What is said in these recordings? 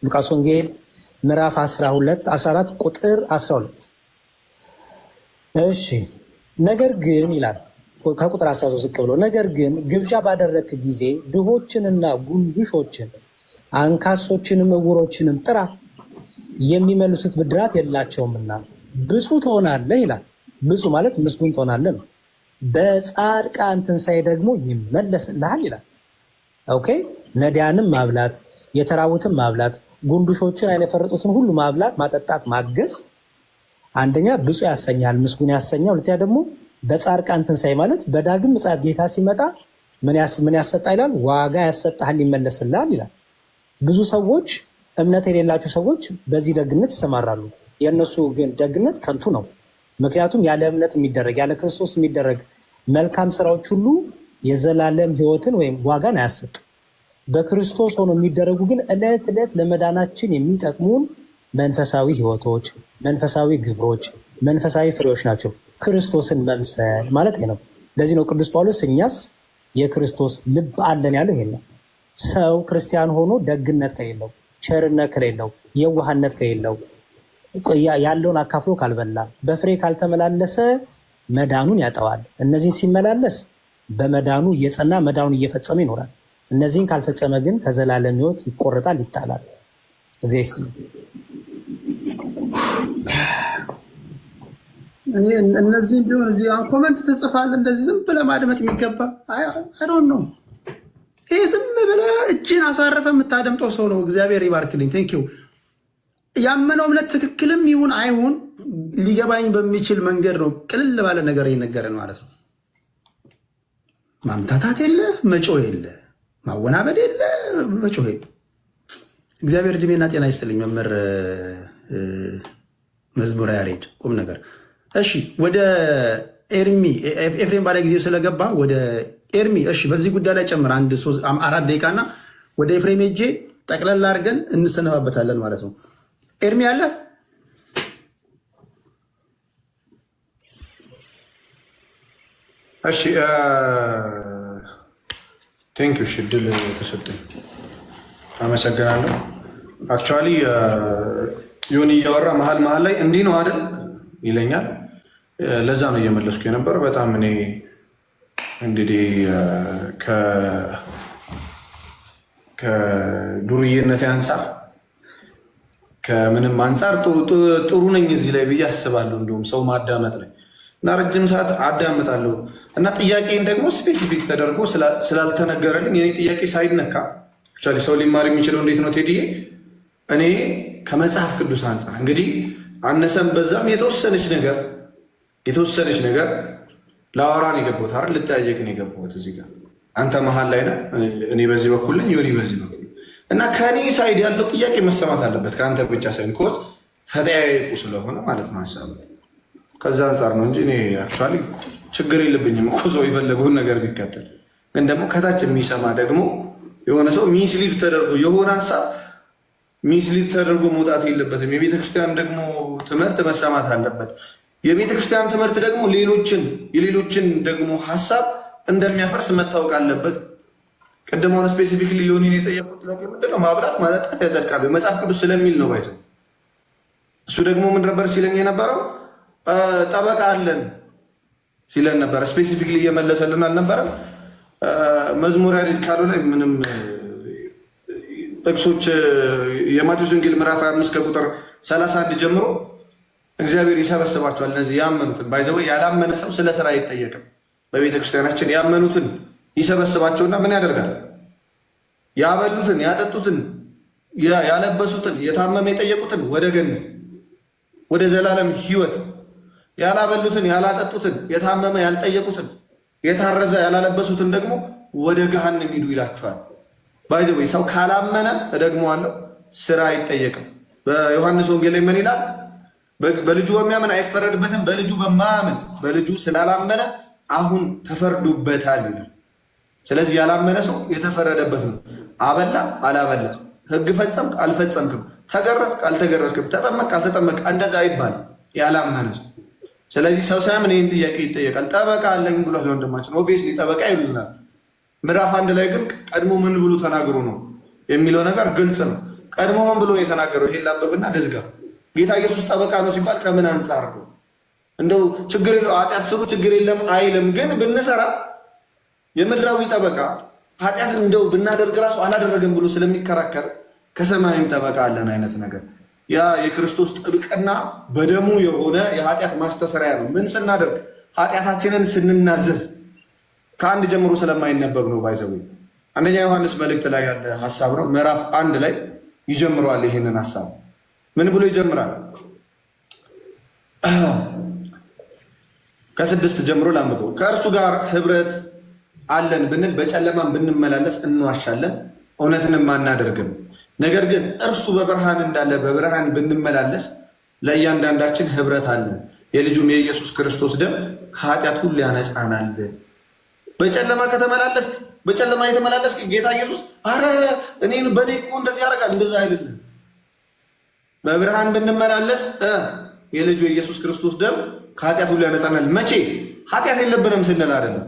ሉቃስ ወንጌል ምዕራፍ 14 ቁጥር 12። እሺ ነገር ግን ይላል ከቁጥር 13 ዝቅ ብሎ ነገር ግን ግብዣ ባደረክ ጊዜ ድሆችንና ጉንድሾችን አንካሶችንም ዕውሮችንም ጥራ፣ የሚመልሱት ብድራት የላቸውምና ብፁዕ ትሆናለህ ይላል። ብፁዕ ማለት ምስጉን ትሆናለህ ነው። በጻድቃን ትንሣኤ ደግሞ ይመለስልሃል ይላል። ኦኬ ነዳያንም ማብላት፣ የተራቡትን ማብላት፣ ጉንዱሾችን አይነ የፈረጡትን ሁሉ ማብላት፣ ማጠጣት፣ ማገዝ አንደኛ ብፁዕ ያሰኛል፣ ምስጉን ያሰኛል። ሁለተኛ ደግሞ በጻድቃን ትንሣኤ ማለት በዳግም ምጽአት ጌታ ሲመጣ ምን ያሰጣ ይላል? ዋጋ ያሰጣል፣ ይመለስልሃል ይላል። ብዙ ሰዎች እምነት የሌላቸው ሰዎች በዚህ ደግነት ይሰማራሉ። የእነሱ ግን ደግነት ከንቱ ነው። ምክንያቱም ያለ እምነት የሚደረግ ያለ ክርስቶስ የሚደረግ መልካም ስራዎች ሁሉ የዘላለም ሕይወትን ወይም ዋጋን አያሰጡ። በክርስቶስ ሆኖ የሚደረጉ ግን ዕለት ዕለት ለመዳናችን የሚጠቅሙን መንፈሳዊ ሕይወቶች፣ መንፈሳዊ ግብሮች፣ መንፈሳዊ ፍሬዎች ናቸው። ክርስቶስን መምሰል ማለት ነው። ለዚህ ነው ቅዱስ ጳውሎስ እኛስ የክርስቶስ ልብ አለን ያለው። ይሄ ነው። ሰው ክርስቲያን ሆኖ ደግነት ከሌለው፣ ቸርነት ከሌለው፣ የዋህነት ከሌለው፣ ያለውን አካፍሎ ካልበላ፣ በፍሬ ካልተመላለሰ መዳኑን ያጠዋል። እነዚህን ሲመላለስ በመዳኑ እየጸና መዳኑን እየፈጸመ ይኖራል። እነዚህን ካልፈጸመ ግን ከዘላለም ሕይወት ይቆረጣል፣ ይጣላል። እነዚህም ቢሆን እዚህ ኮመንት ትጽፋለህ እንደዚህ ዝም ብለህ ማድመጥ የሚገባ አይዶን ነው። ይህ ዝም ብለህ እጅን አሳረፈ የምታደምጠው ሰው ነው። እግዚአብሔር ይባርክልኝ። ቴንኪው። ያመነው እምነት ትክክልም ይሁን አይሁን ሊገባኝ በሚችል መንገድ ነው ቅልል ባለ ነገር ይነገረን ማለት ነው። ማምታታት የለ፣ መጮህ የለ፣ ማወናበድ የለ፣ መጮህ የለ። እግዚአብሔር እድሜና ጤና ይስጥልኝ መምህር መዝሙረ ያሬድ ቁም ነገር። እሺ ወደ ኤርሚ ኤፍሬም ባለ ጊዜው ስለገባ ወደ ኤርሚ እሺ፣ በዚህ ጉዳይ ላይ ጨምር 4 ደቂቃና ወደ ኤፍሬም ሄጄ ጠቅለላ አድርገን እንሰነባበታለን ማለት ነው። ኤርሚ አለ? እሺ ቴንክ ዩ። እሺ እድል ተሰጠኝ አመሰግናለሁ። አክቹዋሊ ዮኒ እያወራ መሀል ላይ እንዲህ ነው አይደል ይለኛል። ለዛ ነው እየመለስኩ የነበር። በጣም እኔ እንግዲህ ከዱርዬነት አንጻር ከምንም አንጻር ጥሩ ነኝ እዚህ ላይ ብዬ አስባለሁ። እንዲሁም ሰው ማዳመጥ ላይ እና ረጅም ሰዓት አዳምጣለሁ እና ጥያቄን ደግሞ ስፔሲፊክ ተደርጎ ስላልተነገረልኝ የኔ ጥያቄ ሳይነካ አክቹዋሊ ሰው ሊማር የሚችለው እንዴት ነው ቴዲዬ? እኔ ከመጽሐፍ ቅዱስ አንጻር እንግዲህ አነሰም በዛም የተወሰነች ነገር ለአወራን የገባሁት አይደል፣ ልጠያየቅን የገባሁት እዚህ ጋር አንተ መሀል ላይ ነህ፣ እኔ በዚህ በኩል ነኝ፣ ዮኒ በዚህ በኩል እና ከኔ ሳይድ ያለው ጥያቄ መሰማት አለበት ከአንተ ብቻ ሳይሆን ኮዝ ተጠያየቁ ስለሆነ ማለት ነው ሀሳብ ከዛ አንጻር ነው እንጂ እኔ አክቹዋሊ ችግር የለብኝም እኮ ሰው የፈለገውን ነገር ቢከተል። ግን ደግሞ ከታች የሚሰማ ደግሞ የሆነ ሰው ሚስሊድ ተደርጎ የሆነ ሀሳብ ሚስሊድ ተደርጎ መውጣት የለበትም። የቤተክርስቲያን ደግሞ ትምህርት መሰማት አለበት። የቤተክርስቲያን ትምህርት ደግሞ የሌሎችን ደግሞ ሀሳብ እንደሚያፈርስ መታወቅ አለበት። ቅድም ሆነ ስፔሲፊክሊ ዮኒን የጠየቁት ምንድነው ማብላት ማጠጣት ያጸድቃሉ መጽሐፍ ቅዱስ ስለሚል ነው ባይዘ። እሱ ደግሞ ምን ነበር ሲለኝ የነበረው? ጠበቃ አለን ሲለን ነበረ። ስፔሲፊክሊ እየመለሰልን አልነበረም። መዝሙር ያሬድ ካሉ ላይ ምንም ጥቅሶች የማቴዎስ ወንጌል ምዕራፍ 25 ከቁጥር 31 ጀምሮ እግዚአብሔር ይሰበስባቸዋል እነዚህ ያመኑትን። ባይዘው ያላመነ ሰው ስለ ስራ አይጠየቅም። በቤተክርስቲያናችን ያመኑትን ይሰበስባቸውና ምን ያደርጋል? ያበሉትን፣ ያጠጡትን፣ ያለበሱትን፣ የታመመ የጠየቁትን ወደ ገነት ወደ ዘላለም ሕይወት፣ ያላበሉትን፣ ያላጠጡትን፣ የታመመ ያልጠየቁትን፣ የታረዘ ያላለበሱትን ደግሞ ወደ ገሃነም ሂዱ ይላቸዋል። ባይዘው ሰው ካላመነ እደግመዋለሁ ስራ አይጠየቅም። በዮሐንስ ወንጌል ላይ ምን ይላል? በልጁ በሚያምን አይፈረድበትም፣ በልጁ በማያምን በልጁ ስላላመነ አሁን ተፈርዶበታል ይላል። ስለዚህ ያላመነ ሰው የተፈረደበት ነው። አበላ አላበላ፣ ህግ ፈጸምክ አልፈጸምክም፣ ተገረዝክ አልተገረዝክም፣ ተጠመቅ አልተጠመቅ እንደዛ አይባልም ያላመነ ሰው። ስለዚህ ሰው ሳያምን ይህን ጥያቄ ይጠየቃል። ጠበቃ አለኝ ብሏል ወንድማችን። ኦብቪየስሊ ጠበቃ ይሉናል። ምዕራፍ 1 ላይ ግን ቀድሞ ምን ብሎ ተናግሮ ነው የሚለው ነገር ግልጽ ነው። ቀድሞ ምን ብሎ የተናገረው? ይሄን ላንብብና ልዝጋ። ጌታ ኢየሱስ ጠበቃ ነው ሲባል ከምን አንጻር ነው? እንደው ችግር የለው ኃጢአት ስሩ ችግር የለም አይልም። ግን ብንሰራ የምድራዊ ጠበቃ ኃጢአት እንደው ብናደርግ ራሱ አላደረገም ብሎ ስለሚከራከር ከሰማይም ጠበቃ አለን አይነት ነገር። ያ የክርስቶስ ጥብቅና በደሙ የሆነ የኃጢአት ማስተሰሪያ ነው። ምን ስናደርግ? ኃጢአታችንን ስንናዘዝ ከአንድ ጀምሮ ስለማይነበብ ነው። ባይዘው አንደኛ ዮሐንስ መልእክት ላይ ያለ ሐሳብ ነው። ምዕራፍ 1 ላይ ይጀምረዋል። ይህንን ሐሳብ ምን ብሎ ይጀምራል? ከ6 ጀምሮ ላንብበው። ከእርሱ ጋር ህብረት አለን ብንል በጨለማም ብንመላለስ እንዋሻለን፣ እውነትንም አናደርግም። ነገር ግን እርሱ በብርሃን እንዳለ በብርሃን ብንመላለስ ለእያንዳንዳችን ህብረት አለን። የልጁም የኢየሱስ ክርስቶስ ደም ከኃጢአት ሁሉ ያነጻናል። በጨለማ ከተመላለስክ በጨለማ የተመላለስክ ጌታ ኢየሱስ አረ እኔን በኔ እኮ እንደዚህ ያደርጋል እንደዛ አይደለም። በብርሃን ብንመላለስ የልጁ የኢየሱስ ክርስቶስ ደም ከኃጢአት ሁሉ ያነጻናል። መቼ? ኃጢአት የለብንም ስንል አይደለም።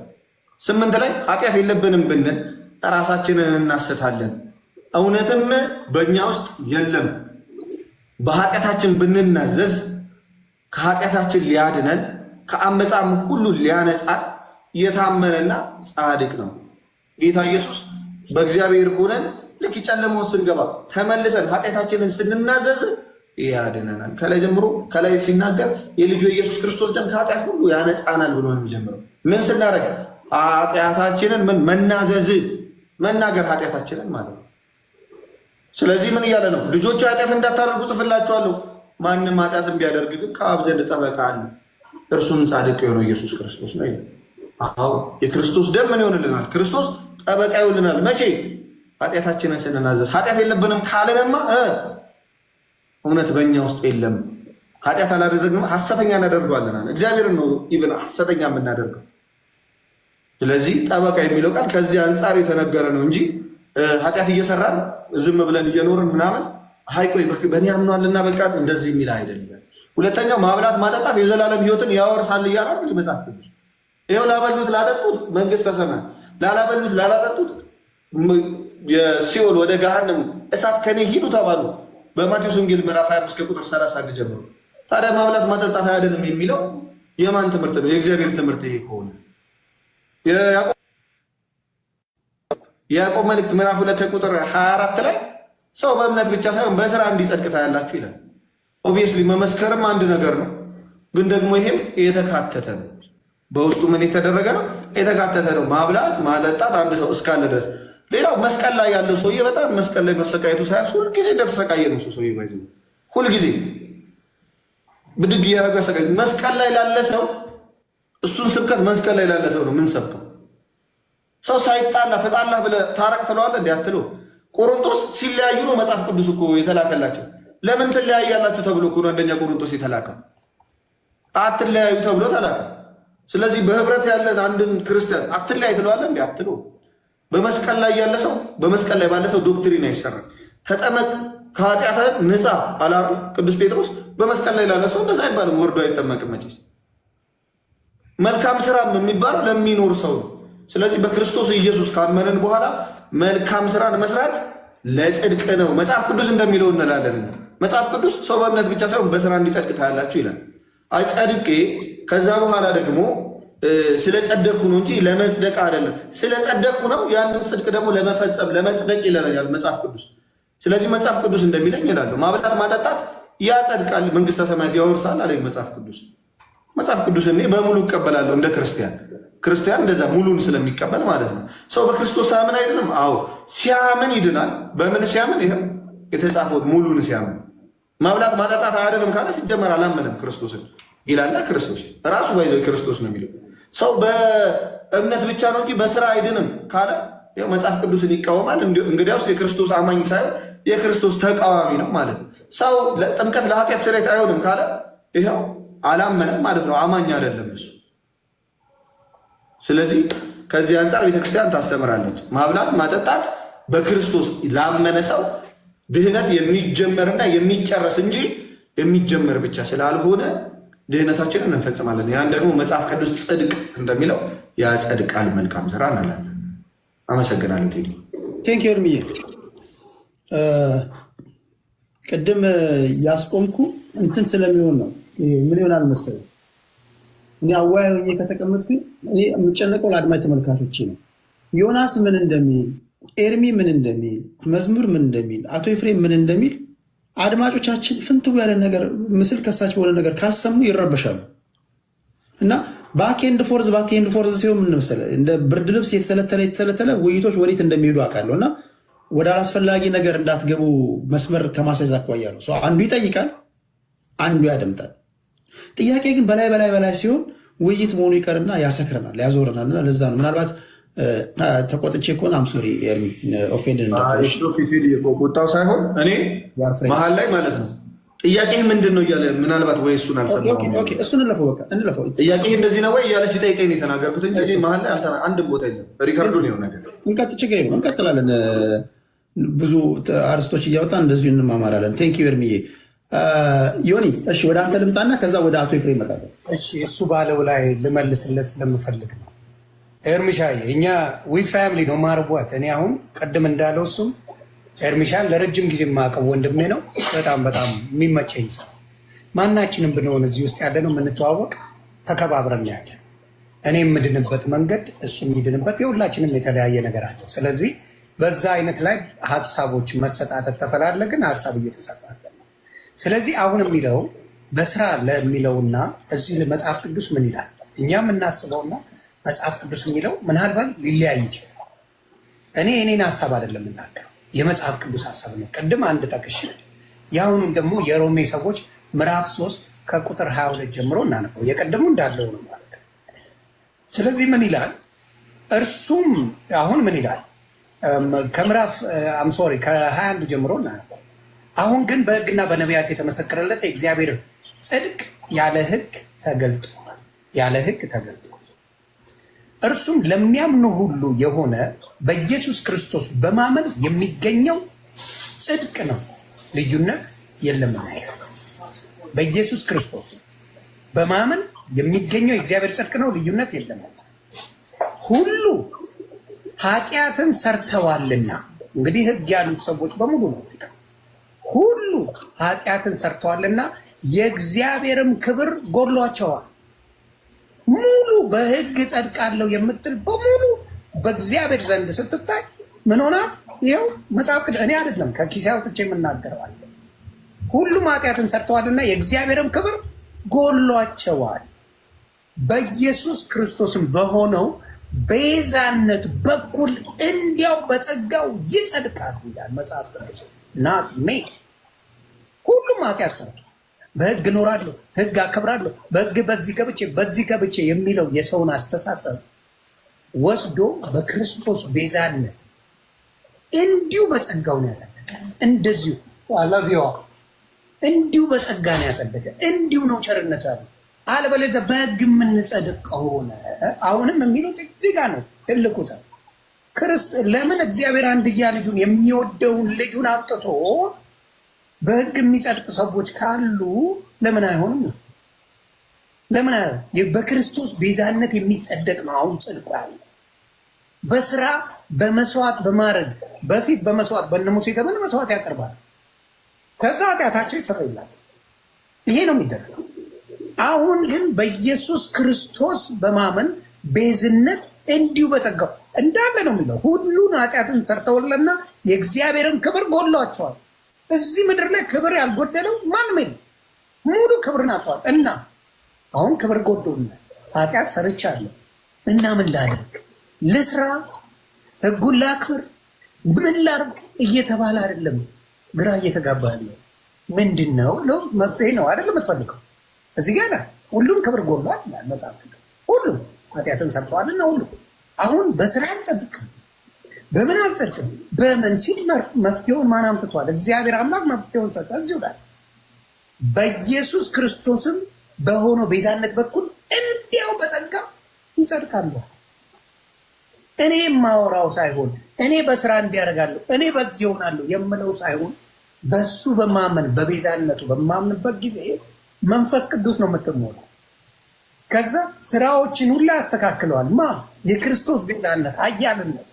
8 ላይ ኃጢአት የለብንም ብንል ራሳችንን እናስታለን፣ እውነትም በእኛ ውስጥ የለም። በኃጢአታችን ብንናዘዝ ከኃጢአታችን ሊያድነን ከአመፃም ሁሉ ሊያነጻን የታመነና ጻድቅ ነው። ጌታ ኢየሱስ በእግዚአብሔር ሆነን ልክ ጨለማው ስንገባ ተመልሰን ኃጢአታችንን ስንናዘዝ ያድነናል። ከላይ ጀምሮ ከላይ ሲናገር የልጁ የኢየሱስ ክርስቶስ ደም ከኃጢአት ሁሉ ያነጻናል ብሎ ነው የሚጀምረው። ምን ስናደርግ? ኃጢአታችንን መናዘዝ፣ መናገር ኃጢአታችንን ማለት ነው። ስለዚህ ምን እያለ ነው? ልጆቹ ኃጢአት እንዳታደርጉ ጽፍላችኋለሁ። ማንም ኃጢአትን ቢያደርግ ግን ከአብ ዘንድ ጠበቃ አለ፣ እርሱም ጻድቅ የሆነው ኢየሱስ ክርስቶስ ነው። አዎ የክርስቶስ ደም ምን ይሆንልናል? ክርስቶስ ጠበቃ ይሆንልናል። መቼ? ኃጢአታችንን ስንናዘዝ። ኃጢአት የለብንም ካለንማ እውነት በእኛ ውስጥ የለም። ኃጢአት አላደረግንም፣ ሐሰተኛ እናደርገዋለን። እግዚአብሔርን ነው ኢቭን ሐሰተኛ የምናደርገው። ስለዚህ ጠበቃ የሚለው ቃል ከዚህ አንጻር የተነገረ ነው እንጂ ኃጢአት እየሰራን ዝም ብለን እየኖርን ምናምን ቆይ በእኔ አምኗልና በቃ እንደዚህ የሚል አይደለም። ሁለተኛው ማብላት ማጠጣት የዘላለም ሕይወትን ያወርሳል እያለ መጽሐፍ ቅዱስ ይኸው ላበሉት ላጠጡት መንግስተ ሰማያት፣ ላላበሉት ላላጠጡት የሲኦል ወደ ገሃነም እሳት ከኔ ሂዱ ተባሉ። በማቴዎስ ወንጌል ምዕራፍ 25 ከቁጥር 31 ጀምሮ። ታዲያ ማብላት ማጠጣት አይደለም የሚለው የማን ትምህርት ነው? የእግዚአብሔር ትምህርት ይሄ ከሆነ የያዕቆብ መልእክት ምዕራፍ 2 ከቁጥር 24 ላይ ሰው በእምነት ብቻ ሳይሆን በስራ እንዲጸድቅ ታያላችሁ ይላል። ኦብቪየስሊ መመስከርም አንድ ነገር ነው፣ ግን ደግሞ ይሄም የተካተተ ነው። በውስጡ ምን የተደረገ ነው? የተካተተ ነው። ማብላት ማጠጣት አንድ ሰው እስካለ ድረስ። ሌላው መስቀል ላይ ያለው ሰውዬ በጣም መስቀል ላይ መሰቃየቱ ሳያንስ ሁልጊዜ እንደተሰቃየ ነው። ሰውዬ ባይዘ ሁልጊዜ ብድግ እያደረገ ያሰቃየ። መስቀል ላይ ላለ ሰው እሱን ስብከት መስቀል ላይ ላለ ሰው ነው ምን ሰብከው። ሰው ሳይጣላ ተጣላ ብለህ ታረቅ ትለዋለህ? እንዲ አትለው። ቆሮንቶስ ሲለያዩ ነው መጽሐፍ ቅዱስ እኮ የተላከላቸው። ለምን ትለያያላችሁ ተብሎ እኮ ነው አንደኛ ቆሮንቶስ የተላከው። አትለያዩ ተብሎ ተላከ። ስለዚህ በህብረት ያለን አንድን ክርስቲያን አትለያይ ትለዋለህ? እንዲ አትለው። በመስቀል ላይ ያለ ሰው በመስቀል ላይ ባለ ሰው ዶክትሪን አይሰራም። ተጠመቅ ከኃጢአትህ ንጻ አላሉ ቅዱስ ጴጥሮስ። በመስቀል ላይ ላለ ሰው እንደዛ አይባልም። ወርዶ አይጠመቅም መቼስ። መልካም ስራም የሚባለው ለሚኖር ሰው ነው። ስለዚህ በክርስቶስ ኢየሱስ ካመንን በኋላ መልካም ስራን መስራት ለጽድቅ ነው። መጽሐፍ ቅዱስ እንደሚለው እንላለን። መጽሐፍ ቅዱስ ሰው በእምነት ብቻ ሳይሆን በስራ እንዲጸድቅ ታያላችሁ ይላል። አጸድቄ ከዛ በኋላ ደግሞ ስለጸደቅኩ ነው እንጂ ለመጽደቅ አይደለም። ስለጸደቅኩ ነው ያንን ጽድቅ ደግሞ ለመፈጸም ለመጽደቅ ይለኛል መጽሐፍ ቅዱስ። ስለዚህ መጽሐፍ ቅዱስ እንደሚለኝ ይላሉ። ማብላት ማጠጣት ያጸድቃል፣ መንግስተ ሰማያት ያወርሳል አለኝ መጽሐፍ ቅዱስ። መጽሐፍ ቅዱስ እኔ በሙሉ እቀበላለሁ እንደ ክርስቲያን። ክርስቲያን እንደዛ ሙሉን ስለሚቀበል ማለት ነው። ሰው በክርስቶስ ሳያምን አይደለም። አዎ ሲያምን ይድናል። በምን ሲያምን? ይሄም የተጻፈው ሙሉን ሲያምን። ማብላት ማጠጣት አያድንም ካለ ሲጀመር አላመንም ክርስቶስን ይላል። ክርስቶስ ራሱ ባይዘው ክርስቶስ ነው የሚለው። ሰው በእምነት ብቻ ነው እንጂ በስራ አይድንም ካለ ያው መጽሐፍ ቅዱስን ይቃወማል። እንግዲያውስ የክርስቶስ አማኝ ሳይሆን የክርስቶስ ተቃዋሚ ነው ማለት ነው። ሰው ጥምቀት ለኃጢአት ስርየት አይሆንም ካለ ይኸው አላመነም ማለት ነው። አማኝ አይደለም እሱ። ስለዚህ ከዚህ አንጻር ቤተክርስቲያን ታስተምራለች። ማብላት ማጠጣት በክርስቶስ ላመነ ሰው ድህነት የሚጀመርና የሚጨረስ እንጂ የሚጀመር ብቻ ስላልሆነ ድህነታችንን እንፈጽማለን። ያን ደግሞ መጽሐፍ ቅዱስ ጽድቅ እንደሚለው ያጸድቃል መልካም ስራ እንላለን። አመሰግናለሁ ቴዲ። ቴንክ ዩ እርምዬ። ቅድም ያስቆምኩ እንትን ስለሚሆን ነው። ምን ይሆናል መሰለኝ እኔ አዋይ ሆኜ ከተቀመጥኩኝ እኔ የምጨነቀው ለአድማጭ ተመልካቾቼ ነው። ዮናስ ምን እንደሚል፣ ኤርሚ ምን እንደሚል፣ መዝሙር ምን እንደሚል፣ አቶ ኤፍሬም ምን እንደሚል አድማጮቻችን ፍንትው ያለ ነገር ምስል ከሳች በሆነ ነገር ካልሰሙ ይረበሻሉ። እና ባክኤንድ ፎርዝ ሲሆን ምን መሰለህ እንደ ብርድ ልብስ የተተለተለ ውይይቶች ወዴት እንደሚሄዱ አውቃለሁ። እና ወደ አላስፈላጊ ነገር እንዳትገቡ መስመር ከማስያዝ አኳያ ነው። አንዱ ይጠይቃል፣ አንዱ ያደምጣል። ጥያቄ ግን በላይ ሲሆን ውይይት መሆኑ ይቀርና ያሰክረናል፣ ያዞረናል። እና ለዛ ነው ምናልባት ተቆጥቼ ከሆነ አምሶሪ ኤርሚ ኦፌንድ ቁጣው ሳይሆን እኔ መሀል ላይ ማለት ነው ጥያቄ ምንድን ነው እያለ ምናልባት ወይ እሱን አልሰማሁም። እሱን እንለፈው። ጥያቄ እንደዚህ ነው ወይ እያለ ሲጠይቀኝ የተናገርኩት እንጂ መሀል ላይ አንድም ቦታ የለም። ሪካርዱን የሆነ ነገር ችግር የለውም፣ እንቀጥላለን። ብዙ አርስቶች እያወጣን እንደዚሁ እንማማራለን። ቴንኪው ኤርሚዬ። ዮኒ እሺ፣ ወደ አንተ ልምጣና ከዛ ወደ አቶ ኤፍሬም እመጣለሁ። እሺ፣ እሱ ባለው ላይ ልመልስለት ስለምፈልግ ነው። ኤርሚሻዬ እኛ ዊ ፋሚሊ ነው ማርቧት። እኔ አሁን ቅድም እንዳለው እሱም ኤርሚሻን ለረጅም ጊዜ የማውቀው ወንድሜ ነው። በጣም የሚመቸኝ ሰው። ማናችንም ብንሆን እዚህ ውስጥ ያለ ነው የምንተዋወቅ፣ ተከባብረን ያለ ነው። እኔ የምድንበት መንገድ እሱ የሚድንበት የሁላችንም የተለያየ ነገር አለው። ስለዚህ በዛ አይነት ላይ ሀሳቦች መሰጣጠት ተፈላለግን፣ ሀሳብ እየተሰጣጠን ነው። ስለዚህ አሁን የሚለው በስራ ለሚለውና እዚህ መጽሐፍ ቅዱስ ምን ይላል እኛ የምናስበውና መጽሐፍ ቅዱስ የሚለው ምናልባት ሊለያይ ይችላል። እኔ የኔን ሀሳብ አይደለም የምናገረው፣ የመጽሐፍ ቅዱስ ሀሳብ ነው። ቅድም አንድ ጠቅሽ የአሁኑም ደግሞ የሮሜ ሰዎች ምዕራፍ 3 ከቁጥር 22 ጀምሮ እናነበው። የቀደሙ እንዳለው ነው ማለት ነው። ስለዚህ ምን ይላል? እርሱም አሁን ምን ይላል? ከምዕራፍ ከ21 ጀምሮ እናነበው። አሁን ግን በሕግና በነቢያት የተመሰከረለት የእግዚአብሔር ጽድቅ ያለ ሕግ ተገልጧል። ያለ ሕግ ተገልጧል። እርሱም ለሚያምኑ ሁሉ የሆነ በኢየሱስ ክርስቶስ በማመን የሚገኘው ጽድቅ ነው፣ ልዩነት የለም። በኢየሱስ ክርስቶስ በማመን የሚገኘው የእግዚአብሔር ጽድቅ ነው፣ ልዩነት የለም። ሁሉ ኃጢአትን ሰርተዋልና፣ እንግዲህ ሕግ ያሉት ሰዎች በሙሉ ነው። ሁሉ ኃጢአትን ሰርተዋልና የእግዚአብሔርም ክብር ጎድሏቸዋል። ሙሉ በሕግ ጸድቃለሁ የምትል በሙሉ በእግዚአብሔር ዘንድ ስትታይ ምን ሆና? ይኸው መጽሐፍ ቅዱስ እኔ አይደለም ከኪሴ አውጥቼ የምናገረው አለ። ሁሉም ኃጢአትን ሰርተዋልና የእግዚአብሔርም ክብር ጎድሏቸዋል። በኢየሱስ ክርስቶስም በሆነው ቤዛነት በኩል እንዲያው በጸጋው ይጸድቃሉ ይላል መጽሐፍ ቅዱስ። ናት ሜ ሁሉም ኃጢአት ሰርተዋል። በሕግ እኖራለሁ፣ ሕግ አከብራለሁ፣ በሕግ በዚህ ገብቼ የሚለው የሰውን አስተሳሰብ ወስዶ በክርስቶስ ቤዛነት እንዲሁ በጸጋው ነው ያጸደቀ። እንደዚሁ አላቪዋ እንዲሁ በጸጋ ነው ያጸደቀ። እንዲሁ ነው ቸርነቱ ያለው። አለበለዚያ በሕግ የምንጸድቅ ከሆነ አሁንም የሚለው እዚህ ጋር ነው ትልቁ ለምን እግዚአብሔር አንድያ ልጁን የሚወደውን ልጁን አምጥቶ በሕግ የሚጸድቅ ሰዎች ካሉ ለምን አይሆንም ነው? ለምን በክርስቶስ ቤዛነት የሚጸደቅ ነው። አሁን ጽድቁ ያለ በስራ በመስዋዕት በማድረግ በፊት በመስዋዕት በእነ ሙሴ ዘመን መስዋዕት ያቀርባል። ከዛ ኃጢአታቸው ይሰረይላል። ይሄ ነው የሚደረገው። አሁን ግን በኢየሱስ ክርስቶስ በማመን ቤዝነት እንዲሁ በጸጋው እንዳለ ነው የሚለው። ሁሉን ኃጢአትን ሰርተውልና የእግዚአብሔርን ክብር ጎድሏቸዋል። እዚህ ምድር ላይ ክብር ያልጎደለው ማንም የለም። ሙሉ ክብርን አጥተዋል። እና አሁን ክብር ጎዶልናል። ኃጢአት ሰርቻለሁ እና ምን ላድርግ? ልስራ? ሕጉን ላክብር? ምን ላድርግ እየተባለ አይደለም ግራ እየተጋባ ያለው ምንድን ነው? መፍትሄ ነው አይደለም የምትፈልገው። እዚህ ጋር ሁሉም ክብር ጎድሏል ይላል መጽሐፍ። ሁሉም ኃጢአትን ሰርተዋልና ሁሉ አሁን በስራ አንጸድቅም። በምን አልጸድቅም? በምን ሲል መፍትሄውን ማን አምጥቷል? እግዚአብሔር አምላክ መፍትሄውን ሰጠ። እዚሁ ላይ በኢየሱስ ክርስቶስም በሆነው ቤዛነት በኩል እንዲያው በጸጋ ይጸድቃሉ። እኔ የማወራው ሳይሆን እኔ በስራ እንዲያደርጋለሁ እኔ በዚህ ሆናለሁ የምለው ሳይሆን በሱ በማመን በቤዛነቱ በማምንበት ጊዜ መንፈስ ቅዱስ ነው የምትሞላው። ከዛ ስራዎችን ሁላ ያስተካክለዋል። የክርስቶስ ቤዛነት ኃያልነት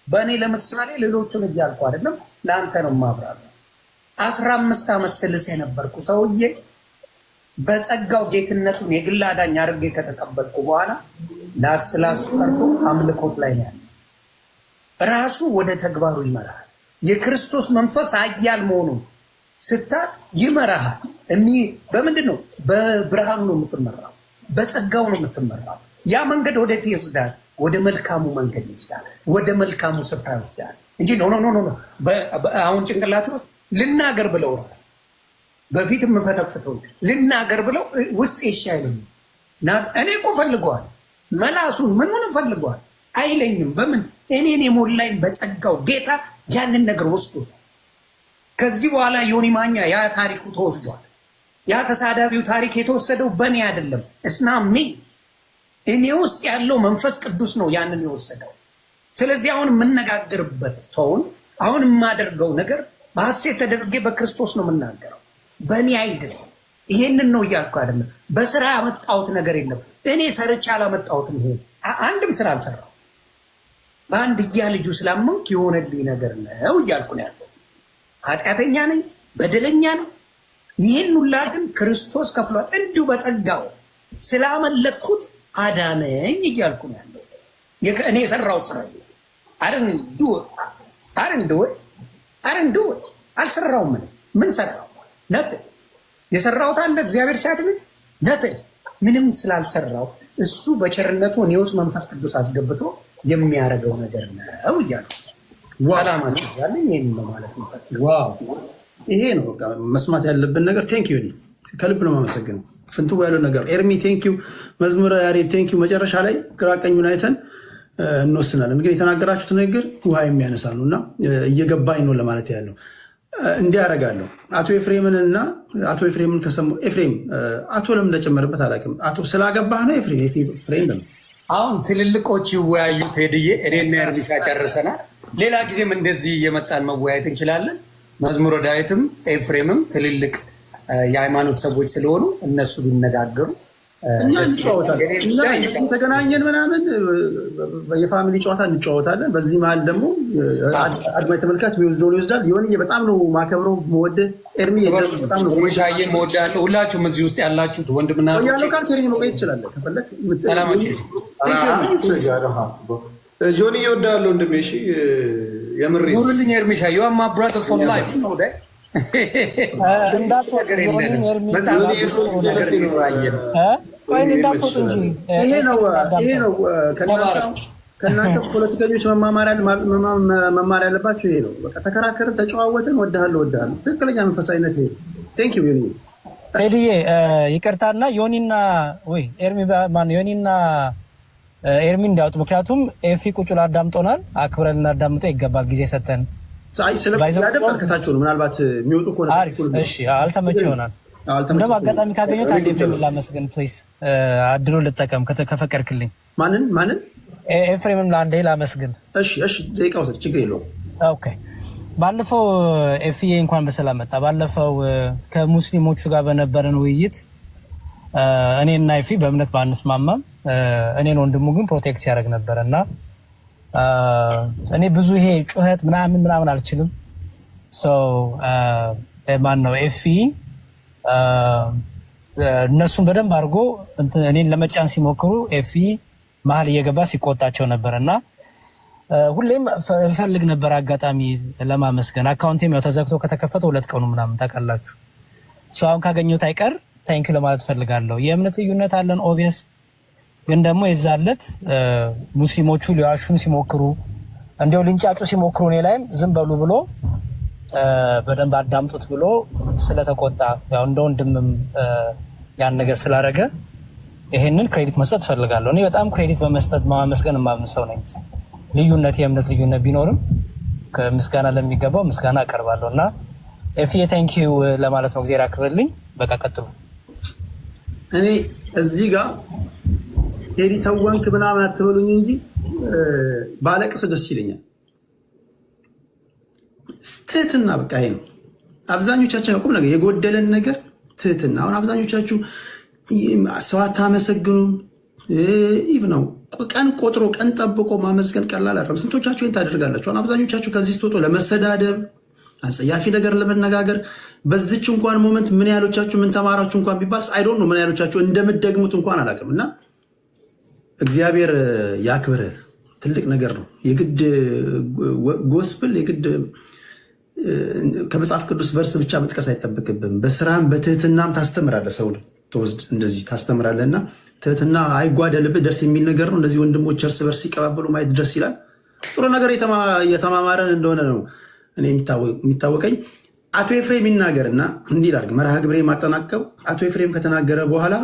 በእኔ ለምሳሌ ሌሎቹን እያልኩ አይደለም፣ ለአንተ ነው ማብራለሁ። 15 ዓመት ስልስ የነበርኩ ሰውዬ በጸጋው ጌትነቱን የግል አዳኝ አድርጌ ከተቀበልኩ በኋላ ላስላሱ ቀርቶ አምልኮት ላይ ነው ያለ። ራሱ ወደ ተግባሩ ይመራሃል። የክርስቶስ መንፈስ ኃያል መሆኑን ስታል ይመራሃል። በምንድን ነው? በብርሃኑ ነው የምትመራው፣ በጸጋው ነው የምትመራው። ያ መንገድ ወዴት ይወስዳል? ወደ መልካሙ መንገድ ይወስዳል፣ ወደ መልካሙ ስፍራ ይወስዳል እንጂ ኖ አሁን ጭንቅላት ልናገር ብለው ራሱ በፊት የምፈተፍተው ልናገር ብለው ውስጥ ይሻይለኝ። እኔ እኮ ፈልገዋል መላሱን ምን ፈልገዋል አይለኝም። በምን እኔን የሞላኝ በጸጋው ጌታ ያንን ነገር ወስዶ ከዚህ በኋላ ዮኒ ማኛ ያ ታሪኩ ተወስዷል። ያ ተሳዳቢው ታሪክ የተወሰደው በእኔ አይደለም። እስናሚ እኔ ውስጥ ያለው መንፈስ ቅዱስ ነው ያንን የወሰደው። ስለዚህ አሁን የምነጋገርበት ተውን አሁን የማደርገው ነገር በሐሴት ተደርጌ በክርስቶስ ነው የምናገረው፣ በእኔ አይደለም። ይሄንን ነው እያልኩ አይደለም። በስራ ያመጣሁት ነገር የለም። እኔ ሰርቼ አላመጣሁትም። ይሄ አንድም ስራ አልሰራው። በአንድያ ልጁ ስላመንኩ የሆነልኝ ነገር ነው እያልኩ ነው ያለው። ኃጢአተኛ ነኝ፣ በደለኛ ነው። ይህን ሁላ ግን ክርስቶስ ከፍሏል። እንዲሁ በጸጋው ስላመለክኩት አዳነኝ እያልኩ ነው ያለው። እኔ የሰራው ስራ አረንዶ አልሰራውም። ምን ሰራው? ነት የሰራውት አለ እግዚአብሔር ሲያድነኝ ነት ምንም ስላልሰራው እሱ በቸርነቱ እኔ ውስጥ መንፈስ ቅዱስ አስገብቶ የሚያደርገው ነገር ነው እያልኩ አላማችን ያለኝ ይህን ነው ማለት ነው። ይሄ ነው በቃ መስማት ያለብን ነገር። ቴንኪዩ ከልብ ነው የማመሰግነው። ፍንቱ ያለው ነገር ኤርሚ ቴንኪዩ፣ መዝሙረ ያሬድ ቴንኪዩ። መጨረሻ ላይ ግራቀኙን አይተን እንወስናለን። እንግዲህ የተናገራችሁት ነገር ውሃ የሚያነሳ ነው እና እየገባኝ ነው ለማለት ያለው እንዲህ ያደርጋለሁ። አቶ ኤፍሬምን ከሰሙ ኤፍሬም አቶ ለምን እንደጨመርበት አላውቅም። አቶ ስላገባህ ነው ኤፍሬም ነው። አሁን ትልልቆች ይወያዩ። ቴድዬ እኔና ኤርሚሻ ጨርሰናል። ሌላ ጊዜም እንደዚህ እየመጣን መወያየት እንችላለን። መዝሙረ ዳዊትም ኤፍሬምም ትልልቅ የሃይማኖት ሰዎች ስለሆኑ እነሱ ቢነጋገሩ ተገናኘን ምናምን የፋሚሊ ጨዋታ እንጫወታለን። በዚህ መሀል ደግሞ አድማጭ ተመልካች የሚወስደውን ይወስዳል። የሆነ በጣም ነው ማከብረው መወደህ ኤርሚ በጣም ነው መወዳለሁ። ሁላችሁም እዚህ ውስጥ ያላችሁት ወንድምና ያለው ቃል ከኤርሚ መቆየት ትችላለህ ከፈለክ። ጆኒ እወዳለሁ ወንድሜ። እሺ የምሬ ኑርልኝ ኤርሚሻ ዩ አር ማይ ብራዘር ፎር ላይፍ ነው ደ እንዳትወጡ እንጂ ይሄ ነው ከእናንተ ፖለቲከኞች መማር ያለባቸው ይሄ ነው። በቃ ተከራከርን፣ ተጨዋወትን፣ ወድሃለሁ። ትክክለኛ መንፈሳዊነት ይሄ። ቴንክ ዩ ቴዲዬ። ይቅርታና ዮኒና ኤርሚ እንዲያወጡ። ምክንያቱም ኤፊ ቁጭ ብሎ አዳምጦናል። አክብረን ልናዳምጠው ይገባል። ጊዜ ሰተን ስለደበርከታቸው ነው ምናልባት የሚወጡ ከሆነ አልተመቸው ይሆናል። እንደም አጋጣሚ ካገኘሁት አንድ ኤፍሬምን ላመስግን ፕሊዝ፣ አድሮ ልጠቀም ከፈቀድክልኝ። ማንን? ኤፍሬምን ለአንዴ ላመስግን። እሺ ደቂቃ ውሰድ፣ ችግር የለውም። ኦኬ። ባለፈው ኤፍዬ እንኳን በሰላም መጣ። ባለፈው ከሙስሊሞቹ ጋር በነበረን ውይይት እኔና ኤፊ በእምነት ባንስማማም እኔን ወንድሙ ግን ፕሮቴክት ሲያደርግ ነበረ እና እኔ ብዙ ይሄ ጩኸት ምናምን አልችልም። ማን ነው ኤፊ እነሱን በደንብ አድርጎ እኔን ለመጫን ሲሞክሩ ኤፊ መሀል እየገባ ሲቆጣቸው ነበር እና ሁሌም እፈልግ ነበር አጋጣሚ ለማመስገን። አካውንቴም ያው ተዘግቶ ከተከፈተ 2 ቀኑ ምናምን ታውቃላችሁ። አሁን ካገኘሁት አይቀር ታንክ ለማለት ፈልጋለሁ። የእምነት ልዩነት አለን ኦብቪየስ፣ ግን ደግሞ የዛለት ሙስሊሞቹ ሊዋሹን ሲሞክሩ እንዲያው ሊንጫጩ ሲሞክሩ እኔ ላይም ዝም በሉ ብሎ በደንብ አዳምጡት ብሎ ስለተቆጣ ያው እንደ ወንድምም ያን ነገር ስላደረገ ይሄንን ክሬዲት መስጠት ፈልጋለሁ። እኔ በጣም ክሬዲት በመስጠት ማመስገን የማምን ሰው ነኝ። የእምነት ልዩነት ቢኖርም ከምስጋና ለሚገባው ምስጋና አቀርባለሁ እና ኤፍዬ ታንኪዩ ለማለት ነው። እግዚአብሔር ያክብርልኝ። በቃ ቀጥሉ። እኔ እዚህ ጋር ቴዲ ተወንክ ምናምን አትበሉኝ እንጂ ባለቅስ ደስ ይለኛል። ትህትና በቃ ይሄ ነው። አብዛኞቻችን ቁም ነገር የጎደለን ነገር ትህትና። አሁን አብዛኞቻችሁ ሰው አታመሰግኑም። ኢቭ ነው ቀን ቆጥሮ ቀን ጠብቆ ማመስገን ቀላል አይደለም። ስንቶቻችሁ ይሄን ታደርጋላችሁ? አሁን አብዛኞቻችሁ ከዚህ ስትወጡ ለመሰዳደብ አጸያፊ ነገር ለመነጋገር በዚች እንኳን ሞመንት ምን ያህሎቻችሁ ምን ተማራችሁ እንኳን ቢባል አይ ዶንት ኖ ምን ያህሎቻችሁ እንደምትደግሙት እንኳን አላውቅም። እና እግዚአብሔር ያክብር፣ ትልቅ ነገር ነው። የግድ ጎስፕል የግድ ከመጽሐፍ ቅዱስ ቨርስ ብቻ መጥቀስ አይጠበቅብም። በስራም በትህትናም ታስተምራለህ፣ ሰው ተወስድ እንደዚህ ታስተምራለህ። እና ትህትና አይጓደልብህ፣ ደስ የሚል ነገር ነው። እንደዚህ ወንድሞች እርስ በርስ ሲቀባበሉ ማየት ደስ ይላል። ጥሩ ነገር እየተማማረን እንደሆነ ነው እኔ የሚታወቀኝ። አቶ ኤፍሬም ይናገርና እንዲህ ላድርግ፣ መርሃ ግብሬ የማጠናቀው አቶ ኤፍሬም ከተናገረ በኋላ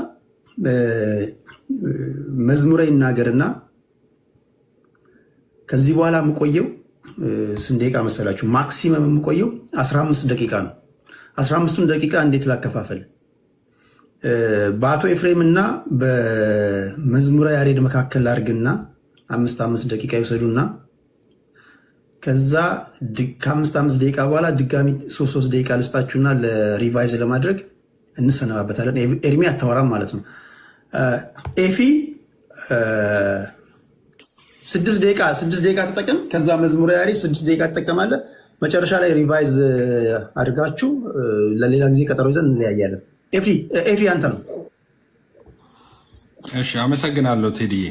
መዝሙረ ይናገርና ከዚህ በኋላ የምቆየው ስንት ደቂቃ መሰላችሁ? ማክሲመም የምቆየው 15 ደቂቃ ነው። 15ቱን ደቂቃ እንዴት ላከፋፈል? በአቶ ኤፍሬም እና በመዝሙረ ያሬድ መካከል ላድርግና 5 ደቂቃ ይወሰዱና ከዛ ከ5 ደቂቃ በኋላ ድጋሚ 3 ደቂቃ ልስጣችሁና ለሪቫይዝ ለማድረግ እንሰነባበታለን። ኤርሚ አታወራም ማለት ነው። ኤፊ 6 ደቂቃ ተጠቀም። ከዛ መዝሙረ ያሬድ 6 ደቂቃ ትጠቀማለህ። መጨረሻ ላይ ሪቫይዝ አድርጋችሁ ለሌላ ጊዜ ቀጠሮ ይዘን እንለያያለን። ኤፊ አንተ ነው። እሺ፣ አመሰግናለሁ ቴዲዬ።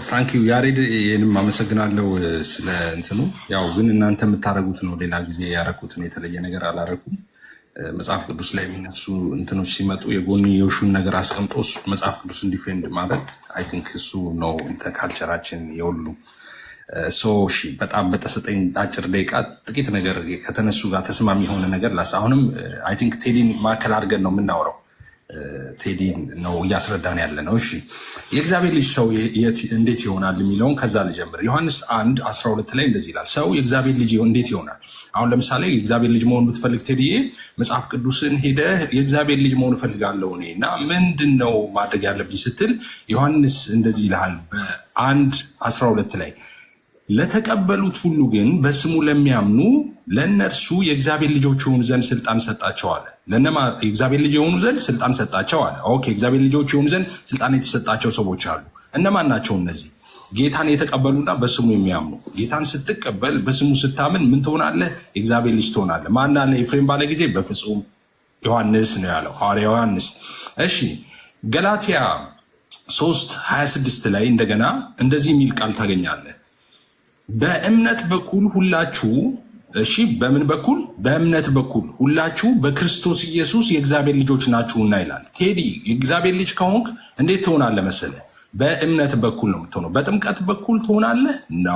ታንኪዩ ያሬድ፣ ይህንም አመሰግናለሁ ስለ እንትኑ። ያው ግን እናንተ የምታደርጉት ነው፣ ሌላ ጊዜ ያረኩትን የተለየ ነገር አላረኩም። መጽሐፍ ቅዱስ ላይ የሚነሱ እንትኖች ሲመጡ የጎንዮሹን ነገር አስቀምጦ መጽሐፍ ቅዱስ እንዲፌንድ ማድረግ አይ ቲንክ እሱ ነው ካልቸራችን የሁሉ እሺ። በጣም በተሰጠኝ አጭር ደቂቃ ጥቂት ነገር ከተነሱ ጋር ተስማሚ የሆነ ነገር ላስ አሁንም አይ ቲንክ ቴዲን ማዕከል አድርገን ነው የምናወራው። ቴዲን ነው እያስረዳን ያለ ነው። እሺ የእግዚአብሔር ልጅ ሰው እንዴት ይሆናል የሚለውን ከዛ ልጀምር። ዮሐንስ 1:12 ላይ እንደዚህ ይላል፣ ሰው የእግዚአብሔር ልጅ እንዴት ይሆናል? አሁን ለምሳሌ የእግዚአብሔር ልጅ መሆን ብትፈልግ ቴዲዬ መጽሐፍ ቅዱስን ሄደህ የእግዚአብሔር ልጅ መሆን እፈልጋለሁ እኔ እና ምንድን ነው ማድረግ ያለብኝ ስትል ዮሐንስ እንደዚህ ይልሃል በ1:12 ላይ ለተቀበሉት ሁሉ ግን በስሙ ለሚያምኑ ለእነርሱ የእግዚአብሔር ልጆች የሆኑ ዘንድ ስልጣን ሰጣቸው አለ። ለነማ የእግዚአብሔር ልጅ የሆኑ ዘንድ ስልጣን ሰጣቸው አለ። ኦኬ፣ የእግዚአብሔር ልጆች የሆኑ ዘንድ ስልጣን የተሰጣቸው ሰዎች አሉ። እነማን ናቸው እነዚህ? ጌታን የተቀበሉና በስሙ የሚያምኑ። ጌታን ስትቀበል በስሙ ስታምን ምን ትሆናለህ? የእግዚአብሔር ልጅ ትሆናለህ። ማን አለ? ኤፍሬም ባለ ጊዜ በፍጹም ዮሐንስ ነው ያለው፣ ሐዋርያ ዮሐንስ። እሺ ገላትያ 3:26 ላይ እንደገና እንደዚህ የሚል ቃል ታገኛለህ። በእምነት በኩል ሁላችሁ እሺ፣ በምን በኩል? በእምነት በኩል ሁላችሁ በክርስቶስ ኢየሱስ የእግዚአብሔር ልጆች ናችሁና ይላል። ቴዲ የእግዚአብሔር ልጅ ከሆንክ እንዴት ትሆናለህ መሰለህ? በእምነት በኩል ነው የምትሆነው። በጥምቀት በኩል ትሆናለህ? ኖ፣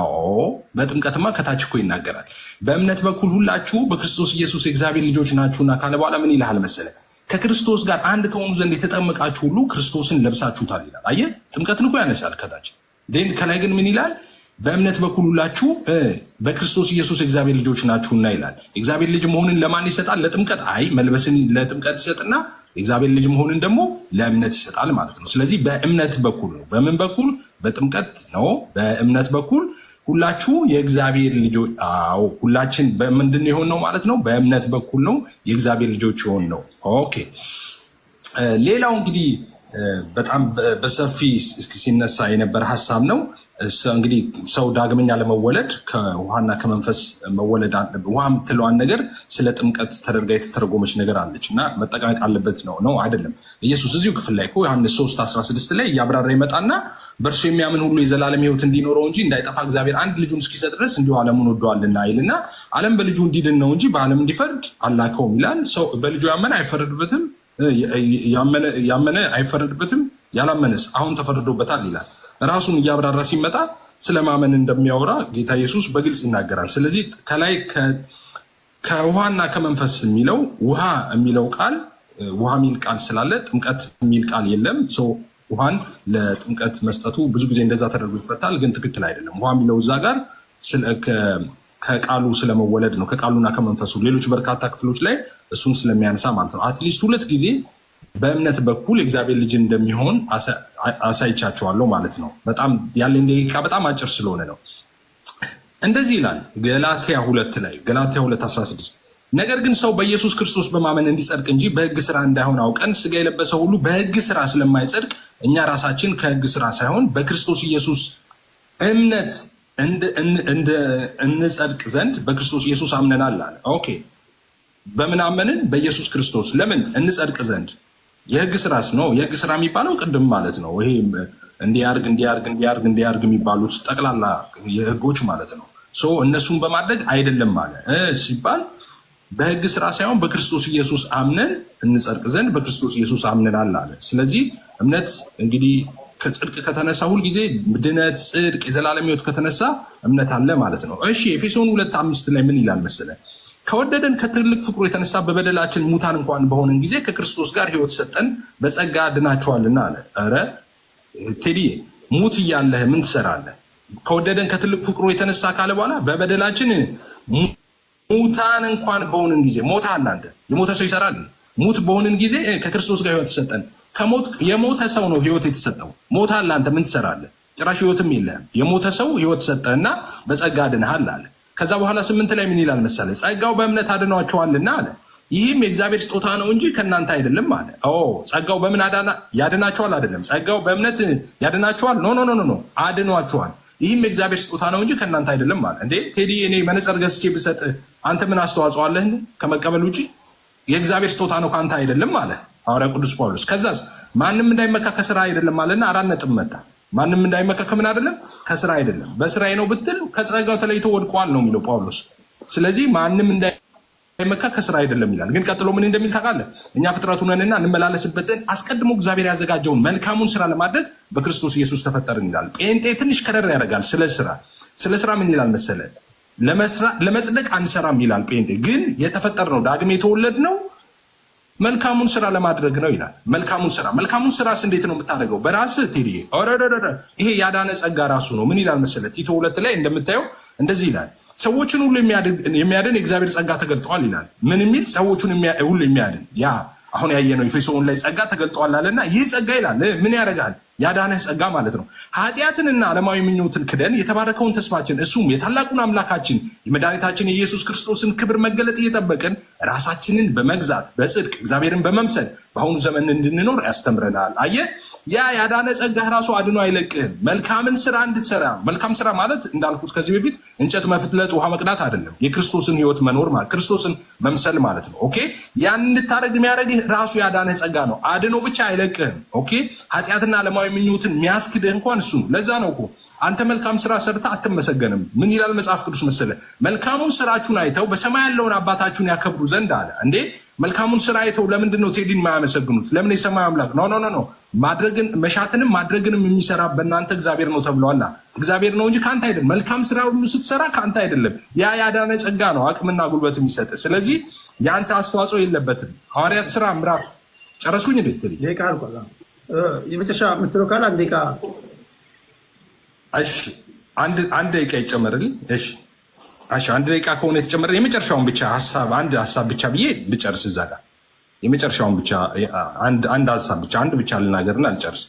በጥምቀትማ ከታች እኮ ይናገራል። በእምነት በኩል ሁላችሁ በክርስቶስ ኢየሱስ የእግዚአብሔር ልጆች ናችሁና ካለ በኋላ ምን ይልሃል መሰለህ? ከክርስቶስ ጋር አንድ ተሆኑ ዘንድ የተጠመቃችሁ ሁሉ ክርስቶስን ለብሳችሁታል ይላል። አየህ፣ ጥምቀትን እኮ ያነሳል ከታች። ከላይ ግን ምን ይላል? በእምነት በኩል ሁላችሁ በክርስቶስ ኢየሱስ የእግዚአብሔር ልጆች ናችሁና ይላል። የእግዚአብሔር ልጅ መሆንን ለማን ይሰጣል? ለጥምቀት። አይ መልበስን ለጥምቀት ይሰጥና የእግዚአብሔር ልጅ መሆንን ደግሞ ለእምነት ይሰጣል ማለት ነው። ስለዚህ በእምነት በኩል ነው። በምን በኩል? በጥምቀት ነው። በእምነት በኩል ሁላችሁ የእግዚአብሔር ልጆች። አዎ ሁላችን በምንድን የሆን ነው ማለት ነው? በእምነት በኩል ነው የእግዚአብሔር ልጆች የሆን ነው። ኦኬ። ሌላው እንግዲህ በጣም በሰፊ ሲነሳ የነበረ ሀሳብ ነው። እንግዲህ ሰው ዳግመኛ ለመወለድ ከውሃና ከመንፈስ መወለድ አለበት። ውሃ የምትለዋን ነገር ስለ ጥምቀት ተደርጋ የተተረጎመች ነገር አለች እና መጠቃቀቅ አለበት ነው አይደለም። ኢየሱስ እዚሁ ክፍል ላይ ዮሐንስ 3:16 ላይ እያብራራ ይመጣና በእርሱ የሚያምን ሁሉ የዘላለም ሕይወት እንዲኖረው እንጂ እንዳይጠፋ እግዚአብሔር አንድ ልጁን እስኪሰጥ ድረስ እንዲሁ ዓለሙን ወዶአልና ይልና ዓለም በልጁ እንዲድን ነው እንጂ በዓለም እንዲፈርድ አላከውም ይላል። ሰው በልጁ ያመነ አይፈረድበትም፣ ያመነ አይፈረድበትም፣ ያላመነስ አሁን ተፈርዶበታል ይላል። ራሱን እያብራራ ሲመጣ ስለማመን እንደሚያወራ ጌታ ኢየሱስ በግልጽ ይናገራል። ስለዚህ ከላይ ከውሃና ከመንፈስ የሚለው ውሃ የሚለው ቃል ውሃ የሚል ቃል ስላለ ጥምቀት የሚል ቃል የለም። ውሃን ለጥምቀት መስጠቱ ብዙ ጊዜ እንደዛ ተደርጎ ይፈታል፣ ግን ትክክል አይደለም። ውሃ የሚለው እዛ ጋር ከቃሉ ስለመወለድ ነው፣ ከቃሉና ከመንፈሱ። ሌሎች በርካታ ክፍሎች ላይ እሱን ስለሚያነሳ ማለት ነው። አትሊስት 2 ጊዜ በእምነት በኩል የእግዚአብሔር ልጅ እንደሚሆን አሳይቻቸዋለሁ ማለት ነው። በጣም ያለኝ ደቂቃ በጣም አጭር ስለሆነ ነው። እንደዚህ ይላል ገላትያ 2 ላይ ገላትያ 2:16 ነገር ግን ሰው በኢየሱስ ክርስቶስ በማመን እንዲጸድቅ እንጂ በሕግ ስራ እንዳይሆን አውቀን ስጋ የለበሰ ሁሉ በሕግ ስራ ስለማይጸድቅ እኛ ራሳችን ከሕግ ስራ ሳይሆን በክርስቶስ ኢየሱስ እምነት እንጸድቅ ዘንድ በክርስቶስ ኢየሱስ አምነናል አለ። ኦኬ በምን አመንን? በኢየሱስ ክርስቶስ። ለምን? እንጸድቅ ዘንድ። የህግ ስራስ ነው? የህግ ስራ የሚባለው ቅድም ማለት ነው። ይሄ እንዲያርግ የሚባሉት ጠቅላላ የህጎች ማለት ነው። እነሱን በማድረግ አይደለም አለ ሲባል በህግ ስራ ሳይሆን በክርስቶስ ኢየሱስ አምነን እንጸድቅ ዘንድ በክርስቶስ ኢየሱስ አምነናል አለ። ስለዚህ እምነት እንግዲህ ከጽድቅ ከተነሳ ሁልጊዜ ድነት፣ ጽድቅ፣ የዘላለም ህይወት ከተነሳ እምነት አለ ማለት ነው። እሺ ኤፌሶን 2:5 ላይ ምን ይላል መሰለ? ከወደደን ከትልቅ ፍቅሩ የተነሳ በበደላችን ሙታን እንኳን በሆንን ጊዜ ከክርስቶስ ጋር ህይወት ሰጠን፣ በጸጋ ድናችኋልና አለ። ኧረ ቴዲ ሙት እያለህ ምን ትሰራለህ? ከወደደን ከትልቅ ፍቅሩ የተነሳ ካለ በኋላ በበደላችን ሙታን እንኳን በሆንን ጊዜ ሞታል። አንተ የሞተ ሰው ይሰራል? ሙት በሆንን ጊዜ ከክርስቶስ ጋር ህይወት ሰጠን። የሞተ ሰው ነው ህይወት የተሰጠው። ሞታል። አንተ ምን ትሰራለህ? ጭራሽ ህይወትም የለህም። የሞተ ሰው ህይወት ሰጠና በጸጋ ድነሃል አለ። ከዛ በኋላ 8 ላይ ምን ይላል መሰለ? ጸጋው በእምነት አድኗቸዋልና አለ። ይህም የእግዚአብሔር ስጦታ ነው እንጂ ከእናንተ አይደለም አለ። ጸጋው በምን ያድናቸዋል? አይደለም። ጸጋው በእምነት ያድናቸዋል? ኖ አድኗቸዋል። ይህም የእግዚአብሔር ስጦታ ነው እንጂ ከእናንተ አይደለም አለ። እንዴ ቴዲ እኔ መነጽር ገዝቼ ብሰጥ አንተ ምን አስተዋጽኦ አለህ ከመቀበል ውጭ? የእግዚአብሔር ስጦታ ነው ከአንተ አይደለም አለ ሐዋርያ ቅዱስ ጳውሎስ። ከዛስ ማንም እንዳይመካ ከስራ አይደለም አለና 4 ነጥብ መጣ። ማንም እንዳይመካ ከምን አይደለም? ከስራ አይደለም። በስራዬ ነው ብትል ከጸጋው ተለይቶ ወድቋል ነው የሚለው ጳውሎስ። ስለዚህ ማንም እንዳይመካ ከስራ አይደለም ይላል። ግን ቀጥሎ ምን እንደሚል ታውቃለህ? እኛ ፍጥረቱ ነንና እንመላለስበት ዘንድ አስቀድሞ እግዚአብሔር ያዘጋጀውን መልካሙን ስራ ለማድረግ በክርስቶስ ኢየሱስ ተፈጠርን ይላል። ጴንጤ ትንሽ ከረር ያደርጋል። ስለ ስራ ምን ይላል መሰለ? ለመጽደቅ አንሰራም ይላል ጴንጤ። ግን የተፈጠርነው ዳግም የተወለድነው መልካሙን ስራ ለማድረግ ነው ይላል። መልካሙን ስራስ እንዴት ነው የምታደርገው? በራስህ ቴዲ። ይሄ ያዳነ ጸጋ ራሱ ነው። ምን ይላል መሰለ? ቲቶ 2 ላይ እንደምታየው እንደዚህ ይላል፣ ሰዎችን ሁሉ የሚያድን የእግዚአብሔር ጸጋ ተገልጧል ይላል። ምን የሚል? ሰዎችን ሁሉ የሚያድን ያ አሁን ያየነው ኤፌሶን ላይ ጸጋ ተገልጧል አለና ይህ ጸጋ ይላል ምን ያደርጋል? ያዳነህ ጸጋ ማለት ነው። ኃጢአትንና ዓለማዊ ምኞትን ክደን የተባረከውን ተስፋችን እሱም የታላቁን አምላካችን የመድኃኒታችን የኢየሱስ ክርስቶስን ክብር መገለጥ እየጠበቅን ራሳችንን በመግዛት በጽድቅ እግዚአብሔርን በመምሰል በአሁኑ ዘመን እንድንኖር ያስተምረናል። አየህ፣ ያ ያዳነ ጸጋ ራሱ አድኖ አይለቅህም። መልካምን ስራ እንድትሰራ። መልካም ስራ ማለት እንዳልኩት ከዚህ በፊት እንጨት መፍለጥ፣ ውሃ መቅዳት አይደለም። የክርስቶስን ህይወት መኖር ማለት ክርስቶስን መምሰል ማለት ነው። ኦኬ፣ ያን እንድታደርግ የሚያደርግህ ራሱ ያዳነ ጸጋ ነው። አድኖ ብቻ አይለቅህም። ኦኬ፣ ኃጢአትና ዓለማዊ ምኞትን የሚያስክድህ እንኳን እሱ ነው። ለዛ ነው እኮ አንተ መልካም ስራ ሰርታ አትመሰገንም። ምን ይላል መጽሐፍ ቅዱስ መሰለ? መልካሙን ስራችሁን አይተው በሰማይ ያለውን አባታችሁን ያከብሩ ዘንድ አለ። እንዴ መልካሙን ስራ አይተው ለምንድን ነው ቴዲን የማያመሰግኑት? ለምን? የሰማይ አምላክ ኖ ማድረግን መሻትንም ማድረግንም የሚሰራ በእናንተ እግዚአብሔር ነው ተብሏላ። እግዚአብሔር ነው እንጂ ከአንተ አይደለም። መልካም ስራ ሁሉ ስትሰራ ከአንተ አይደለም። ያ ያዳነ ጸጋ ነው አቅምና ጉልበት የሚሰጥ። ስለዚህ የአንተ አስተዋጽኦ የለበትም። ሐዋርያት ስራ ምዕራፍ ጨረስኩኝ እንዴ? ደቂቃ አልቋል። የመጨረሻ የምትለው ካለ አንድ ደቂቃ። እሺ አንድ ደቂቃ ይጨመርልኝ። እሺ አንድ ደቂቃ ከሆነ የተጨመረ የመጨረሻውን ብቻ አንድ ሀሳብ ብቻ ብዬ ልጨርስ። እዛ ጋር የመጨረሻውን ብቻ አንድ ሀሳብ ብቻ አንድ ብቻ ልናገርና ልጨርስ።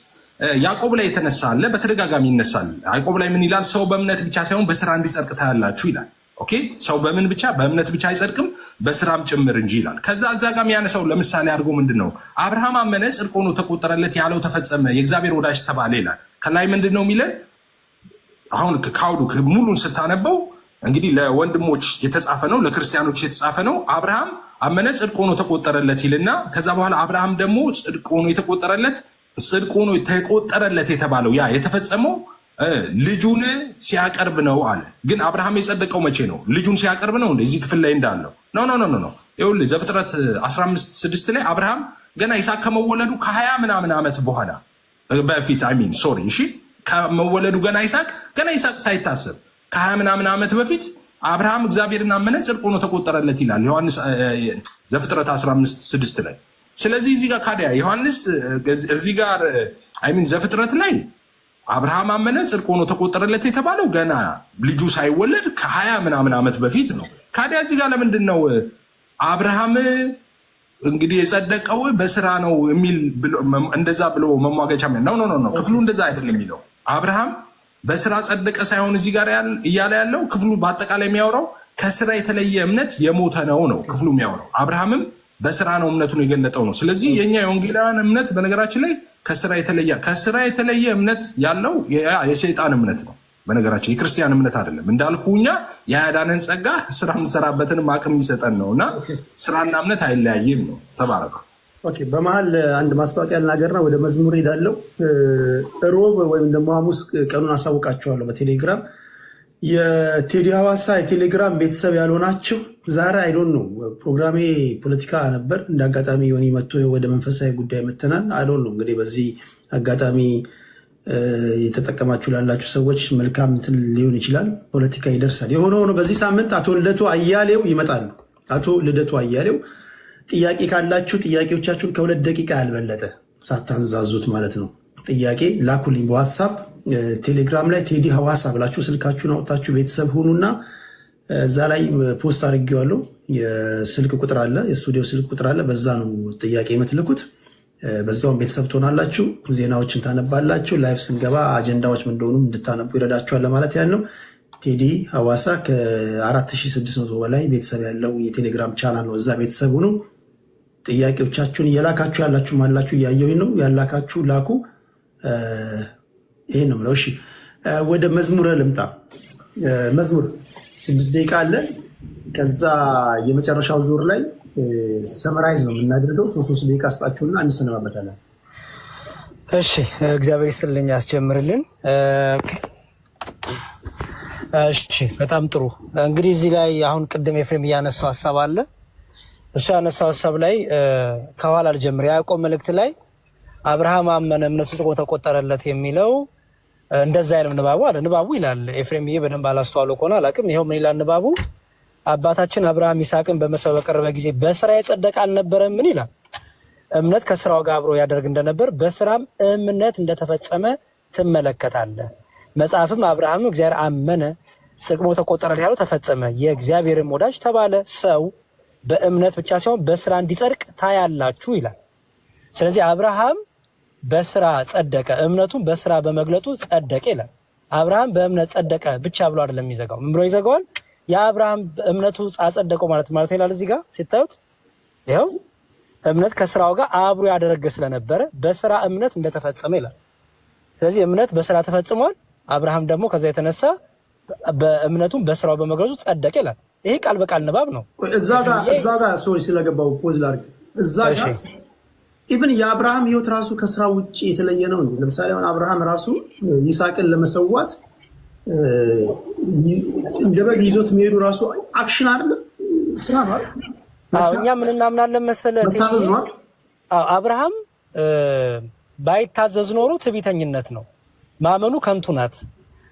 ያዕቆብ ላይ የተነሳ አለ፣ በተደጋጋሚ ይነሳል። ያዕቆብ ላይ ምን ይላል? ሰው በእምነት ብቻ ሳይሆን በስራ እንዲጸድቅ ታያላችሁ ይላል። ኦኬ፣ ሰው በምን ብቻ? በእምነት ብቻ አይጸድቅም በስራም ጭምር እንጂ ይላል። ከዛ እዛ ጋር የሚያነሳው ለምሳሌ አድርጎ ምንድን ነው? አብርሃም አመነ ጽድቅ ሆኖ ተቆጠረለት፣ ያለው ተፈጸመ፣ የእግዚአብሔር ወዳጅ ተባለ ይላል። ከላይ ምንድን ነው የሚለን? አሁን ካውዱ ሙሉን ስታነበው እንግዲህ ለወንድሞች የተጻፈ ነው፣ ለክርስቲያኖች የተጻፈ ነው። አብርሃም አመነ ጽድቅ ሆኖ ተቆጠረለት ይልና ከዛ በኋላ አብርሃም ደግሞ ጽድቅ ሆኖ ተቆጠረለት የተባለው ያ የተፈጸመው ልጁን ሲያቀርብ ነው አለ። ግን አብርሃም የጸደቀው መቼ ነው? ልጁን ሲያቀርብ ነው። እንደዚህ ክፍል ላይ እንዳለው ኖ። ይኸውልህ ዘፍጥረት 15:6 ላይ አብርሃም ገና ይስሐቅ ከመወለዱ ከ20 ምናምን ዓመት በኋላ በፊት እሺ ከመወለዱ ገና ይስሐቅ ሳይታሰብ ከ20 ምናምን ዓመት በፊት አብርሃም እግዚአብሔርን አመነ ጽድቅ ሆኖ ተቆጠረለት ይላል ዮሐንስ ዘፍጥረት 15:6 ላይ። ስለዚህ እዚህ ጋር ካዲያ ዮሐንስ እዚህ ጋር ዘፍጥረት ላይ አብርሃም አመነ ጽድቅ ሆኖ ተቆጠረለት የተባለው ገና ልጁ ሳይወለድ ከ20 ምናምን ዓመት በፊት ነው። ካዲያ እዚህ ጋር ለምንድን ነው አብርሃም እንግዲህ የጸደቀው በስራ ነው የሚል እንደዛ ብሎ መሟገቻ ነው? ክፍሉ እንደዛ አይደለም የሚለው። አብርሃም በስራ ጸደቀ ሳይሆን እዚህ ጋር እያለ ያለው ክፍሉ በአጠቃላይ የሚያወራው ከስራ የተለየ እምነት የሞተ ነው ክፍሉ የሚያወራው። አብርሃምም በስራ ነው እምነቱን የገለጠው ነው። ስለዚህ የኛ የወንጌላውያን እምነት በነገራችን ላይ ከስራ የተለየ እምነት ያለው የሰይጣን እምነት ነው። በነገራችን የክርስቲያን እምነት አይደለም እንዳልኩ እኛ የያዳንን ጸጋ ስራ የምንሰራበትን አቅም የሚሰጠን ነው እና ስራና እምነት አይለያይም ነው። ተባረኩ። ኦኬ፣ በመሀል አንድ ማስታወቂያ ልናገርና ወደ መዝሙር ሄዳለው። ሮብ ወይም ደግሞ ሐሙስ ቀኑን አሳውቃችኋለሁ በቴሌግራም። የቴዲ ሐዋሳ የቴሌግራም ቤተሰብ ያልሆናችሁ ዛሬ አይዶን ነው ፕሮግራሜ ፖለቲካ ነበር። እንደ አጋጣሚ ዮኒ መጥቶ ወደ መንፈሳዊ ጉዳይ መተናል። አይዶን ነው እንግዲህ በዚህ አጋጣሚ የተጠቀማችሁ ላላችሁ ሰዎች መልካም እንትን ሊሆን ይችላል። ፖለቲካ ይደርሳል። የሆነ ሆኖ በዚህ ሳምንት አቶ ልደቱ አያሌው ይመጣሉ። አቶ ልደቱ አያሌው ጥያቄ ካላችሁ ጥያቄዎቻችሁን ከ2 ደቂቃ ያልበለጠ ሳታንዛዙት ማለት ነው ጥያቄ ላኩልኝ በዋትሳፕ። ቴሌግራም ላይ ቴዲ ሐዋሳ ብላችሁ ስልካችሁን አውጥታችሁ ቤተሰብ ሁኑና እዛ ላይ ፖስት አድርጌዋለሁ። የስልክ ቁጥር አለ፣ የስቱዲዮ ስልክ ቁጥር አለ። በዛ ነው ጥያቄ የምትልኩት። በዛውም ቤተሰብ ትሆናላችሁ፣ ዜናዎችን ታነባላችሁ። ላይፍ ስንገባ አጀንዳዎች ምን እንደሆኑ እንድታነቡ ይረዳችኋል ለማለት ያን ነው። ቴዲ ሐዋሳ ከ4600 በላይ ቤተሰብ ያለው የቴሌግራም ቻናል ነው። እዛ ቤተሰብ ሁኑ። ጥያቄዎቻችሁን እየላካችሁ ያላችሁ ማላችሁ እያየሁኝ ነው። ያላካችሁ ላኩ። ይሄን ነው የምለው። እሺ ወደ መዝሙር ልምጣ። መዝሙር 6 ደቂቃ አለ። ከዛ የመጨረሻው ዙር ላይ ሰመራይዝ ነው የምናደርገው። 3 ደቂቃ ስጣችሁና እንሰነባበታለን። እሺ እግዚአብሔር ይስጥልኝ፣ ያስጀምርልን። እሺ በጣም ጥሩ። እንግዲህ እዚህ ላይ አሁን ቅድም ኤፍሬም እያነሳው ሀሳብ አለ። እሱ ያነሳው ሀሳብ ላይ ከኋላ ልጀምር። ያዕቆብ መልእክት ላይ አብርሃም አመነ እምነቱ ጽድቅ ተቆጠረለት የሚለው እንደዛ አይልም ንባቡ አለ። ንባቡ ይላል ኤፍሬም፣ ይሄ በደንብ አላስተዋለው ከሆነ አላውቅም። ይኸው ምን ይላል ንባቡ? አባታችን አብርሃም ይስሐቅን በመሰው በቀረበ ጊዜ በስራ የጸደቀ አልነበረም። ምን ይላል? እምነት ከስራው ጋር አብሮ ያደርግ እንደነበር በስራም እምነት እንደተፈጸመ ትመለከታለህ። መጽሐፍም አብርሃም እግዚአብሔር አመነ ጽድቅ ተቆጠረለት ያለው ተፈጸመ፣ የእግዚአብሔርም ወዳጅ ተባለ። ሰው በእምነት ብቻ ሳይሆን በስራ እንዲጸድቅ ታያላችሁ ይላል። ስለዚህ አብርሃም በስራ ጸደቀ፣ እምነቱን በስራ በመግለጡ ጸደቀ ይላል። አብርሃም በእምነት ጸደቀ ብቻ ብሎ አይደለም የሚዘጋው። ምን ብሎ ይዘጋዋል? የአብርሃም እምነቱ አጸደቀው ማለት ይላል። እዚህ ጋር ሲታዩት ይኸው እምነት ከስራው ጋር አብሮ ያደረገ ስለነበረ በስራ እምነት እንደተፈጸመ ይላል። ስለዚህ እምነት በስራ ተፈጽሟል። አብርሃም ደግሞ ከዛ የተነሳ በእምነቱም በስራው በመግለጹ ጸደቀ ይላል። ይሄ ቃል በቃል ንባብ ነው። እዛ ጋር ሶሪ ስለገባው ፖዝ ላድርግ። እዛ ጋር ኢቭን የአብርሃም ህይወት ራሱ ከስራ ውጭ የተለየ ነው። ለምሳሌ አሁን አብርሃም ራሱ ይስሐቅን ለመሰዋት እንደ በግ ይዞት የሚሄዱ ራሱ አክሽን አይደለም፣ ስራ ነው አይደል? እኛ ምን እናምናለን መሰለህ? መታዘዝ ነው። አብርሃም ባይታዘዝ ኖሮ ትዕቢተኝነት ነው፣ ማመኑ ከንቱ ናት።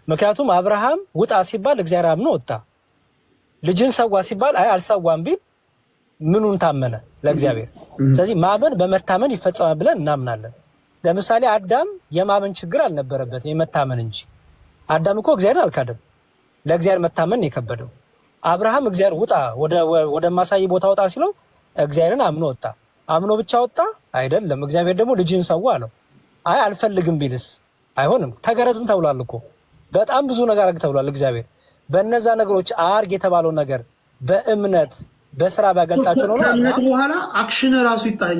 ምክንያቱም አብርሃም ውጣ ሲባል እግዚአብሔር አምኖ ወጣ። ልጅን ሰዋ ሲባል አይ አልሰዋም ቢል ምኑን ታመነ? ለእግዚአብሔር። ስለዚህ ማመን በመታመን ይፈጸማል ብለን እናምናለን። ለምሳሌ አዳም የማመን ችግር አልነበረበት፣ የመታመን እንጂ። አዳም እኮ እግዚአብሔር አልካደም፣ ለእግዚአብሔር መታመን የከበደው። አብርሃም እግዚአብሔር ውጣ ወደ ማሳይ ቦታ ወጣ ሲለው እግዚአብሔርን አምኖ ወጣ። አምኖ ብቻ ወጣ አይደለም፣ እግዚአብሔር ደግሞ ልጅን ሰዋ አለው። አይ አልፈልግም ቢልስ አይሆንም። ተገረዝም ተብሏል እኮ በጣም ብዙ ነገር አድርግ ተብሏል። እግዚአብሔር በእነዛ ነገሮች አርግ የተባለው ነገር በእምነት በስራ ባገልጣቸው ነው። ከእምነት በኋላ አክሽን ራሱ ይታይ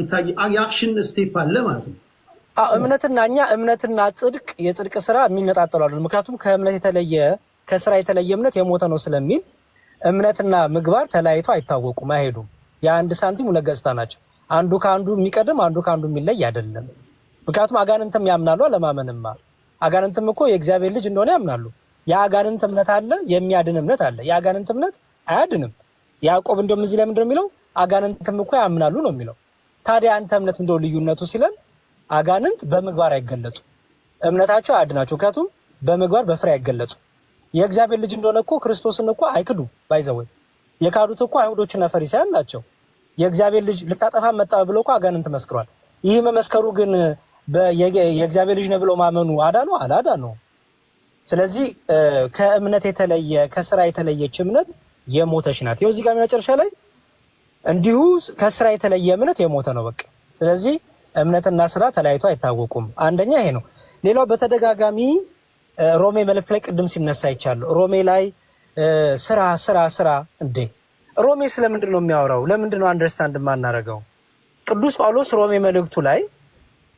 የአክሽን ስቴፕ አለ ማለት ነው። እምነትና ጽድቅ የጽድቅ ስራ የሚነጣጠሉ አይደሉም። ምክንያቱም ከእምነት የተለየ ከስራ የተለየ እምነት የሞተ ነው ስለሚል እምነትና ምግባር ተለያይቶ አይታወቁም፣ አይሄዱም። የአንድ ሳንቲም ሁለት ገጽታ ናቸው። አንዱ ከአንዱ የሚቀድም አንዱ ከአንዱ የሚለይ አይደለም። ምክንያቱም አጋንንትም ያምናሉ አለማመንማ። አጋንንትም እኮ የእግዚአብሔር ልጅ እንደሆነ ያምናሉ። የአጋንንት እምነት አለ፣ የሚያድን እምነት አለ። የአጋንንት እምነት አያድንም። ያዕቆብ እንደውም እዚህ ላይ ምንድን ነው የሚለው? አጋንንትም እኮ ያምናሉ ነው የሚለው። ታዲያ አንተ እምነት እንደው ልዩነቱ ሲለን አጋንንት በምግባር አይገለጡ፣ እምነታቸው አያድናቸው። ምክንያቱም በምግባር በፍሬ አይገለጡ። የእግዚአብሔር ልጅ እንደሆነ እኮ ክርስቶስን እኮ አይክዱ። ባይዘወይ የካዱት እኮ አይሁዶችና ፈሪሳውያን ናቸው። የእግዚአብሔር ልጅ ልታጠፋ መጣ ብሎ እኮ አጋንንት መስክሯል። ይህ መመስከሩ ግን የእግዚአብሔር ልጅ ነው ብሎ ማመኑ አዳነው አላዳነው? ስለዚህ ከእምነት የተለየ ከስራ የተለየች እምነት የሞተች ናት። ይኸው እዚህ ጋር መጨረሻ ላይ እንዲሁ ከስራ የተለየ እምነት የሞተ ነው በቃ። ስለዚህ እምነትና ስራ ተለያይቶ አይታወቁም። አንደኛ ይሄ ነው። ሌላው በተደጋጋሚ ሮሜ መልእክት ላይ ቅድም ሲነሳ ይቻሉ። ሮሜ ላይ ስራ ስራ ስራ እንዴ! ሮሜ ስለምንድን ነው የሚያወራው? ለምንድን ነው አንደርስታንድ የማናደርገው? ቅዱስ ጳውሎስ ሮሜ መልእክቱ ላይ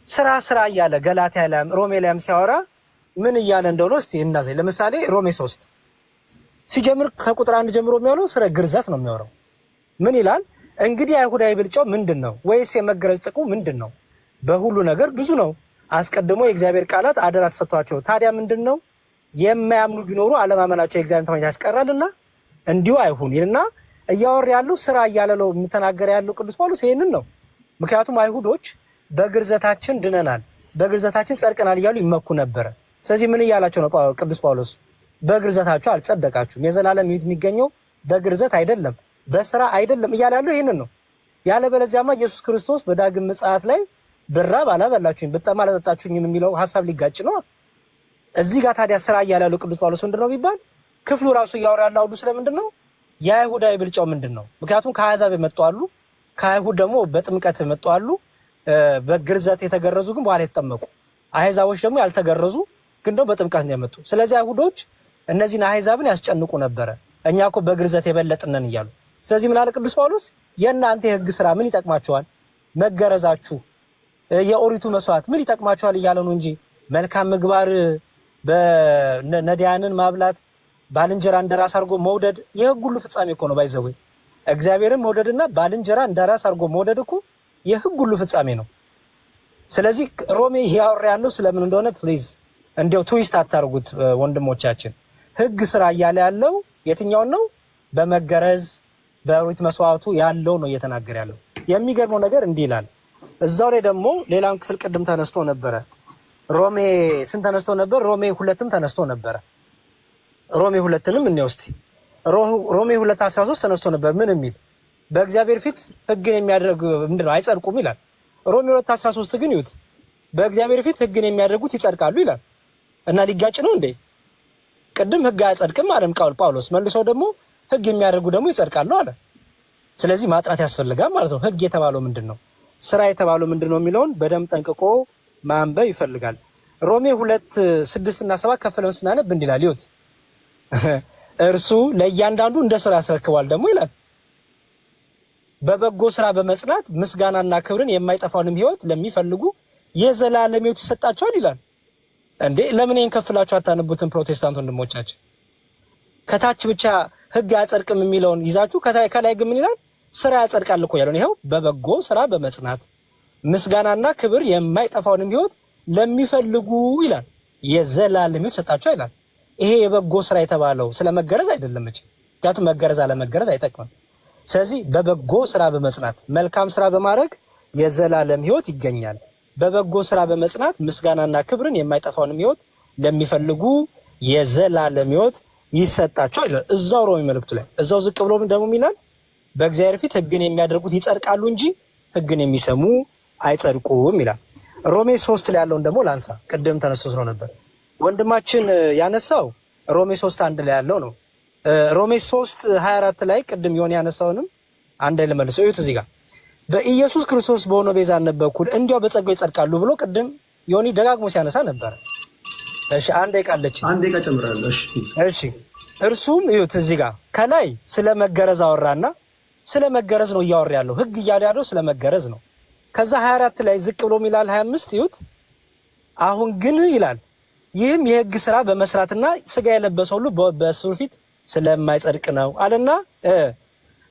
ስራ ስራ እያለ ገላትያ ላይ ሮሜ ላይም ሲያወራ ምን እያለ እንደሆነ እስቲ እናዘይ። ለምሳሌ ሮሜ 3 ሲጀምር ከቁጥር 1 ጀምሮ የሚያወራው ስለ ግርዛት ነው የሚያወራው። ምን ይላል? እንግዲህ አይሁዳዊ ብልጫው ምንድነው? ወይስ የመገረዝ ጥቅሙ ምንድነው? በሁሉ ነገር ብዙ ነው። አስቀድሞ የእግዚአብሔር ቃላት አደራ ተሰጥቷቸው ታዲያ ምንድነው? የማያምኑ ቢኖሩ አለማመናቸው የእግዚአብሔር ተማኝ ያስቀራልና እንዲሁ አይሁን ይልና እያወራ ያለው ስራ እያለው የሚተናገር ያለው ቅዱስ ጳውሎስ ይሄንን ነው። ምክንያቱም አይሁዶች በግርዘታችን ድነናል፣ በግርዘታችን ጸድቀናል እያሉ ይመኩ ነበረ። ስለዚህ ምን እያላቸው ነው ቅዱስ ጳውሎስ? በግርዘታችሁ አልጸደቃችሁም፣ የዘላለም ሕይወት የሚገኘው በግርዘት አይደለም በስራ አይደለም እያለ ያለው ይሄንን ነው። ያለበለዚያማ ኢየሱስ ክርስቶስ በዳግም ምጽአት ላይ ብራብ አላበላችሁኝ፣ ብጠማ አላጠጣችሁኝም የሚለው ሐሳብ ሊጋጭ ነው። እዚህ ጋር ታዲያ ስራ እያለ ያለው ቅዱስ ጳውሎስ ምንድነው ቢባል ክፍሉ ራሱ እያወራ ያለው አውዱ ስለምንድን ነው? የአይሁዳዊ ብልጫው ምንድን ነው? ምክንያቱም ከአሕዛብ የመጡ አሉ፣ ከአይሁድ ደግሞ በጥምቀት የመጡ አሉ፣ በግርዘት የተገረዙ ግን በኋላ የተጠመቁ፣ አሕዛቦች ደግሞ ያልተገረዙ ግን ደግሞ በጥምቀት ነው የመጡ። ስለዚህ አይሁዶች እነዚህን አሕዛብን ያስጨንቁ ነበረ፣ እኛ እኮ በግርዘት የበለጥነን እያሉ። ስለዚህ ምን አለ ቅዱስ ጳውሎስ? የእናንተ የሕግ ስራ ምን ይጠቅማቸዋል? መገረዛችሁ የኦሪቱ መስዋዕት ምን ይጠቅማቸዋል እያለ ነው እንጂ መልካም ምግባር በነዳያንን ማብላት ባልንጀራ እንደራስ አድርጎ መውደድ የሕግ ሁሉ ፍጻሜ እኮ ነው። ባይዘው እግዚአብሔርን መውደድና ባልንጀራ እንደራስ አድርጎ መውደድ እኮ የሕግ ሁሉ ፍጻሜ ነው። ስለዚህ ሮሜ ያወራ ያለው ስለምን እንደሆነ ፕሊዝ እንዲያው ትዊስት አታርጉት ወንድሞቻችን። ሕግ ስራ እያለ ያለው የትኛውን ነው? በመገረዝ በኦሪት መስዋዕቱ ያለው ነው እየተናገረ ያለው። የሚገርመው ነገር እንዲህ ይላል። እዛው ላይ ደግሞ ሌላም ክፍል ቅድም ተነስቶ ነበረ። ሮሜ ስንት ተነስቶ ነበር? ሮሜ 2ም ተነስቶ ነበረ። ሮሜ 2ንም እንየው እስቲ። ሮሜ 2:13 ተነስቶ ነበር። ምን የሚል? በእግዚአብሔር ፊት ሕግን የሚያደርግ ምንድነው አይጸድቁም ይላል። ሮሜ 2:13 ግን ይሁት በእግዚአብሔር ፊት ሕግን የሚያደርጉት ይጸድቃሉ ይላል። እና ሊጋጭ ነው እንዴ? ቅድም ሕግ አያጸድቅም አለም ጳውሎስ፣ መልሶ ደግሞ ሕግ የሚያደርጉ ደግሞ ይጸድቃሉ አለ። ስለዚህ ማጥናት ያስፈልጋል ማለት ነው። ሕግ የተባለው ምንድነው? ስራ የተባለው ምንድነው የሚለውን በደንብ ጠንቅቆ ማንበብ ይፈልጋል። ሮሜ 2:6 እና 7 ከፍለን ስናነብ እንዲህ ይላል። ይሁት እርሱ ለእያንዳንዱ እንደ ስራ ያስረክባል ደግሞ ይላል። በበጎ ስራ በመጽናት ምስጋናና ክብርን የማይጠፋውንም ሕይወት ለሚፈልጉ የዘላለም ሕይወት ይሰጣቸዋል ይላል። እንዴ ለምን ይሄን ከፍላችሁ አታነቡትም? ፕሮቴስታንት ወንድሞቻችን ከታች ብቻ ሕግ አያጸድቅም የሚለውን ይዛችሁ ከላይ ግን ምን ይላል? ስራ ያጸድቃል እኮ ያለው። ይሄው በበጎ ስራ በመጽናት ምስጋናና ክብር የማይጠፋውንም ሕይወት ለሚፈልጉ ይላል የዘላለም ሕይወት ሰጣቸው ይላል። ይሄ የበጎ ስራ የተባለው ስለመገረዝ አይደለም እንጂ፣ ምክንያቱም መገረዝ አለመገረዝ አይጠቅምም። ስለዚህ በበጎ ስራ በመጽናት መልካም ስራ በማድረግ የዘላለም ሕይወት ይገኛል። በበጎ ስራ በመጽናት ምስጋናና ክብርን የማይጠፋውንም ሕይወት ለሚፈልጉ የዘላለም ሕይወት ይሰጣቸው ይላል። እዛው ሮሜ መልእክቱ ላይ እዛው ዝቅ ብሎ ደግሞ ይላል በእግዚአብሔር ፊት ሕግን የሚያደርጉት ይጸድቃሉ እንጂ ሕግን የሚሰሙ አይጸድቁም ይላል። ሮሜ 3 ላይ ያለውን ደግሞ ላንሳ። ቅድም ተነስቶ ስለ ነበር ወንድማችን ያነሳው ሮሜ 3:1 ላይ ያለው ነው። ሮሜ 3:24 ላይ ቅድም ዮኒ ያነሳውንም አንድ ላይ ልመልሰው። እዩት እዚህ ጋር በኢየሱስ ክርስቶስ በሆነው ቤዛነት በኩል እንዲያው በጸጋው ይጸድቃሉ ብሎ ቅድም ዮኒ ደጋግሞ ሲያነሳ ነበር። እሺ አንድ ይቃለች አንድ ይቃ ጨምራለሁ። እሺ እርሱም እዩት እዚህ ጋር ከላይ ስለ መገረዝ አወራና ስለ መገረዝ ነው እያወራ ያለው። ሕግ እያለ ያለው ስለ መገረዝ ነው። ከዛ 24 ላይ ዝቅ ብሎ ይላል 25 ይዩት። አሁን ግን ይላል ይህም የሕግ ስራ በመስራትና ስጋ የለበሰ ሁሉ በእሱ ፊት ስለማይጸድቅ ነው አለና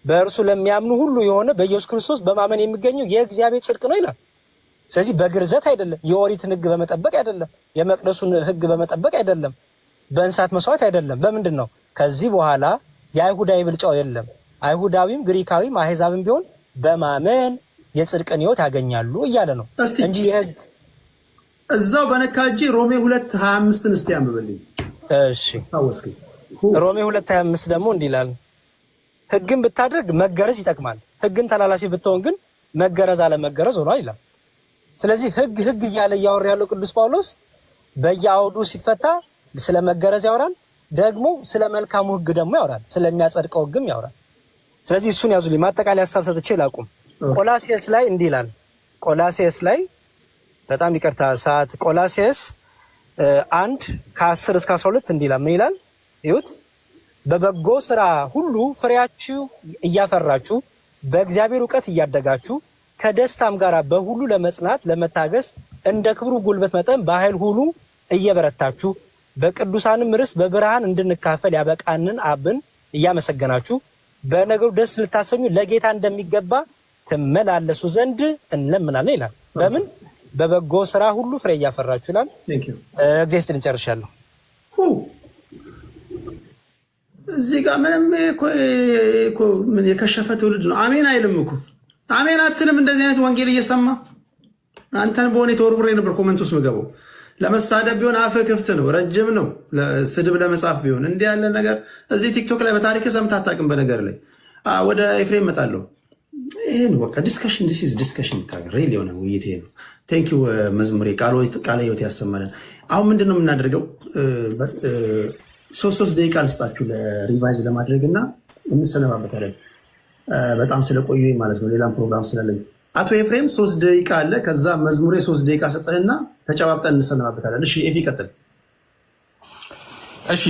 በእርሱ ለሚያምኑ ሁሉ የሆነ በኢየሱስ ክርስቶስ በማመን የሚገኘው የእግዚአብሔር ጽድቅ ነው ይላል። ስለዚህ በግርዘት አይደለም፣ የኦሪትን ሕግ በመጠበቅ አይደለም፣ የመቅደሱን ሕግ በመጠበቅ አይደለም፣ በእንስሳት መስዋዕት አይደለም። በምንድን ነው? ከዚህ በኋላ የአይሁዳዊ ብልጫው የለም። አይሁዳዊም ግሪካዊም አሕዛብም ቢሆን በማመን የጽድቅን ሕይወት ያገኛሉ እያለ ነው እንጂ የሕግ እዛው በነካጂ ሮሜ 2:25 እስቲ ያንብብልኝ። እሺ አወስከኝ። ሮሜ 2:25 ደግሞ እንዲህ ይላል ሕግን ብታደርግ መገረዝ ይጠቅማል፣ ሕግን ተላላፊ ብትሆን ግን መገረዝ አለመገረዝ ሆኗል ይላል። ስለዚህ ሕግ እያለ እያወራ ያለው ቅዱስ ጳውሎስ በየአውዱ ሲፈታ ስለ መገረዝ ያወራል፣ ደግሞ ስለ መልካሙ ሕግ ደግሞ ያወራል፣ ስለሚያጸድቀው ሕግም ያወራል። ስለዚህ እሱን ያዙልኝ። ማጠቃለያ ሀሳብ ሰጥቼ ላቁም። ቆላሲየስ ላይ እንዲህ ይላል። ቆላሲየስ ላይ በጣም ይቅርታ ሰዓት። ቆላሲየስ 1:10 እስከ 12 እንዲህ ይላል። ምን ይላል? ይሁት በበጎ ስራ ሁሉ ፍሬያችሁ እያፈራችሁ በእግዚአብሔር እውቀት እያደጋችሁ ከደስታም ጋር በሁሉ ለመጽናት ለመታገስ እንደ ክብሩ ጉልበት መጠን በኃይል ሁሉ እየበረታችሁ በቅዱሳንም ርስ በብርሃን እንድንካፈል ያበቃንን አብን እያመሰገናችሁ በነገሩ ደስ ልታሰኙ ለጌታ እንደሚገባ ትመላለሱ ዘንድ እንለምናለን ይላል። በምን በበጎ ስራ ሁሉ ፍሬ እያፈራችሁ ይላል። እግዚአብሔር እንጨርሻለሁ። እዚህ ጋር ምንም ምን የከሸፈ ትውልድ ነው። አሜን አይልም እኮ አሜን አትልም። እንደዚህ አይነት ወንጌል እየሰማ አንተን በሆነ የተወርውሬ ነበር ኮመንት ውስጥ ምገባው። ለመሳደብ ቢሆን አፍህ ክፍት ነው፣ ረጅም ነው። ስድብ ለመጻፍ ቢሆን እንዲህ ያለ ነገር እዚህ ቲክቶክ ላይ በታሪክ ሰምተህ አታውቅም። በነገር ላይ ወደ ኤፍሬም እመጣለሁ። ይሄ ነው በቃ ዲስከሽን ዲስከሽን ሪል የሆነ ውይይት ይሄ ነው። ቴንኪው መዝሙሬ ቃለ ሕይወት ያሰማለን። አሁን ምንድን ነው የምናደርገው? ሶስት ደቂቃ ልስጣችሁ ለሪቫይዝ ለማድረግ እና እንሰነባበታለን። በጣም ስለቆዩኝ ማለት ነው፣ ሌላም ፕሮግራም ስላለኝ። አቶ ኤፍሬም 3 ደቂቃ አለ። ከዛ መዝሙሬ 3 ደቂቃ ሰጠህና ተጨባብጠን እንሰነባበታለን። እሺ ኤፊ ቀጥል። እሺ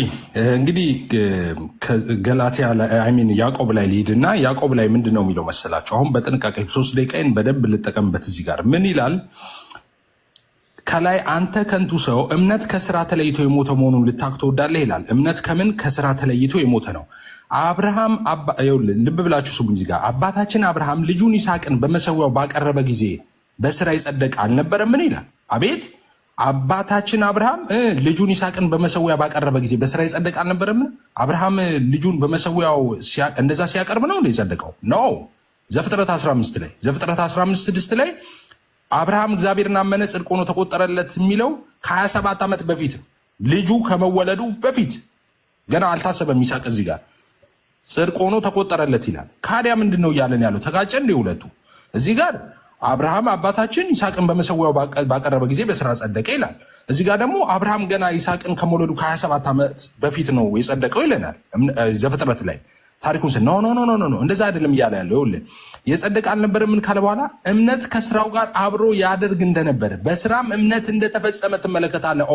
እንግዲህ ገላትያ ያዕቆብ ላይ ልሂድና ያዕቆብ ላይ ምንድን ነው የሚለው መሰላቸው? አሁን በጥንቃቄ 3 ደቂቃን በደንብ ልጠቀምበት። እዚህ ጋር ምን ይላል? ከላይ አንተ ከንቱ ሰው እምነት ከስራ ተለይቶ የሞተ መሆኑን ልታውቅ ትወዳለህ ይላል። እምነት ከምን ከስራ ተለይቶ የሞተ ነው? አብርሃም ልብ ብላችሁ ስሙኝ። እዚህ ጋር አባታችን አብርሃም ልጁን ይስሐቅን በመሰዊያው ባቀረበ ጊዜ በስራ ይጸደቅ አልነበረምን ይላል። አቤት አባታችን አብርሃም ልጁን ይስሐቅን በመሰዊያ ባቀረበ ጊዜ በስራ ይጸደቅ አልነበረምን? አብርሃም ልጁን በመሰዊያው እንደዛ ሲያቀርብ ነው የጸደቀው? ነው። ዘፍጥረት 15 ላይ ዘፍጥረት 15:6 ላይ አብርሃም እግዚአብሔርን አመነ ጽድቅ ሆኖ ተቆጠረለት የሚለው ከ27 ዓመት በፊት ልጁ ከመወለዱ በፊት ገና አልታሰበም። ይስሐቅ እዚህ ጋር ጽድቅ ሆኖ ተቆጠረለት ይላል። ካዲያ ምንድን ነው እያለን ያለው? ተጋጨ እንደ ሁለቱ። እዚህ ጋር አብርሃም አባታችን ይስሐቅን በመሰዊያው ባቀረበ ጊዜ በስራ ጸደቀ ይላል። እዚህ ጋር ደግሞ አብርሃም ገና ይስሐቅን ከመወለዱ ከ27 ዓመት በፊት ነው የጸደቀው ይለናል ዘፍጥረት ላይ። ታሪኩን ኖ እንደዛ አይደለም እያለ ያለው የጸደቀ አልነበረም። ምን ካለ በኋላ እምነት ከስራው ጋር አብሮ ያደርግ እንደነበረ በስራም እምነት እንደተፈጸመ ትመለከታለህ።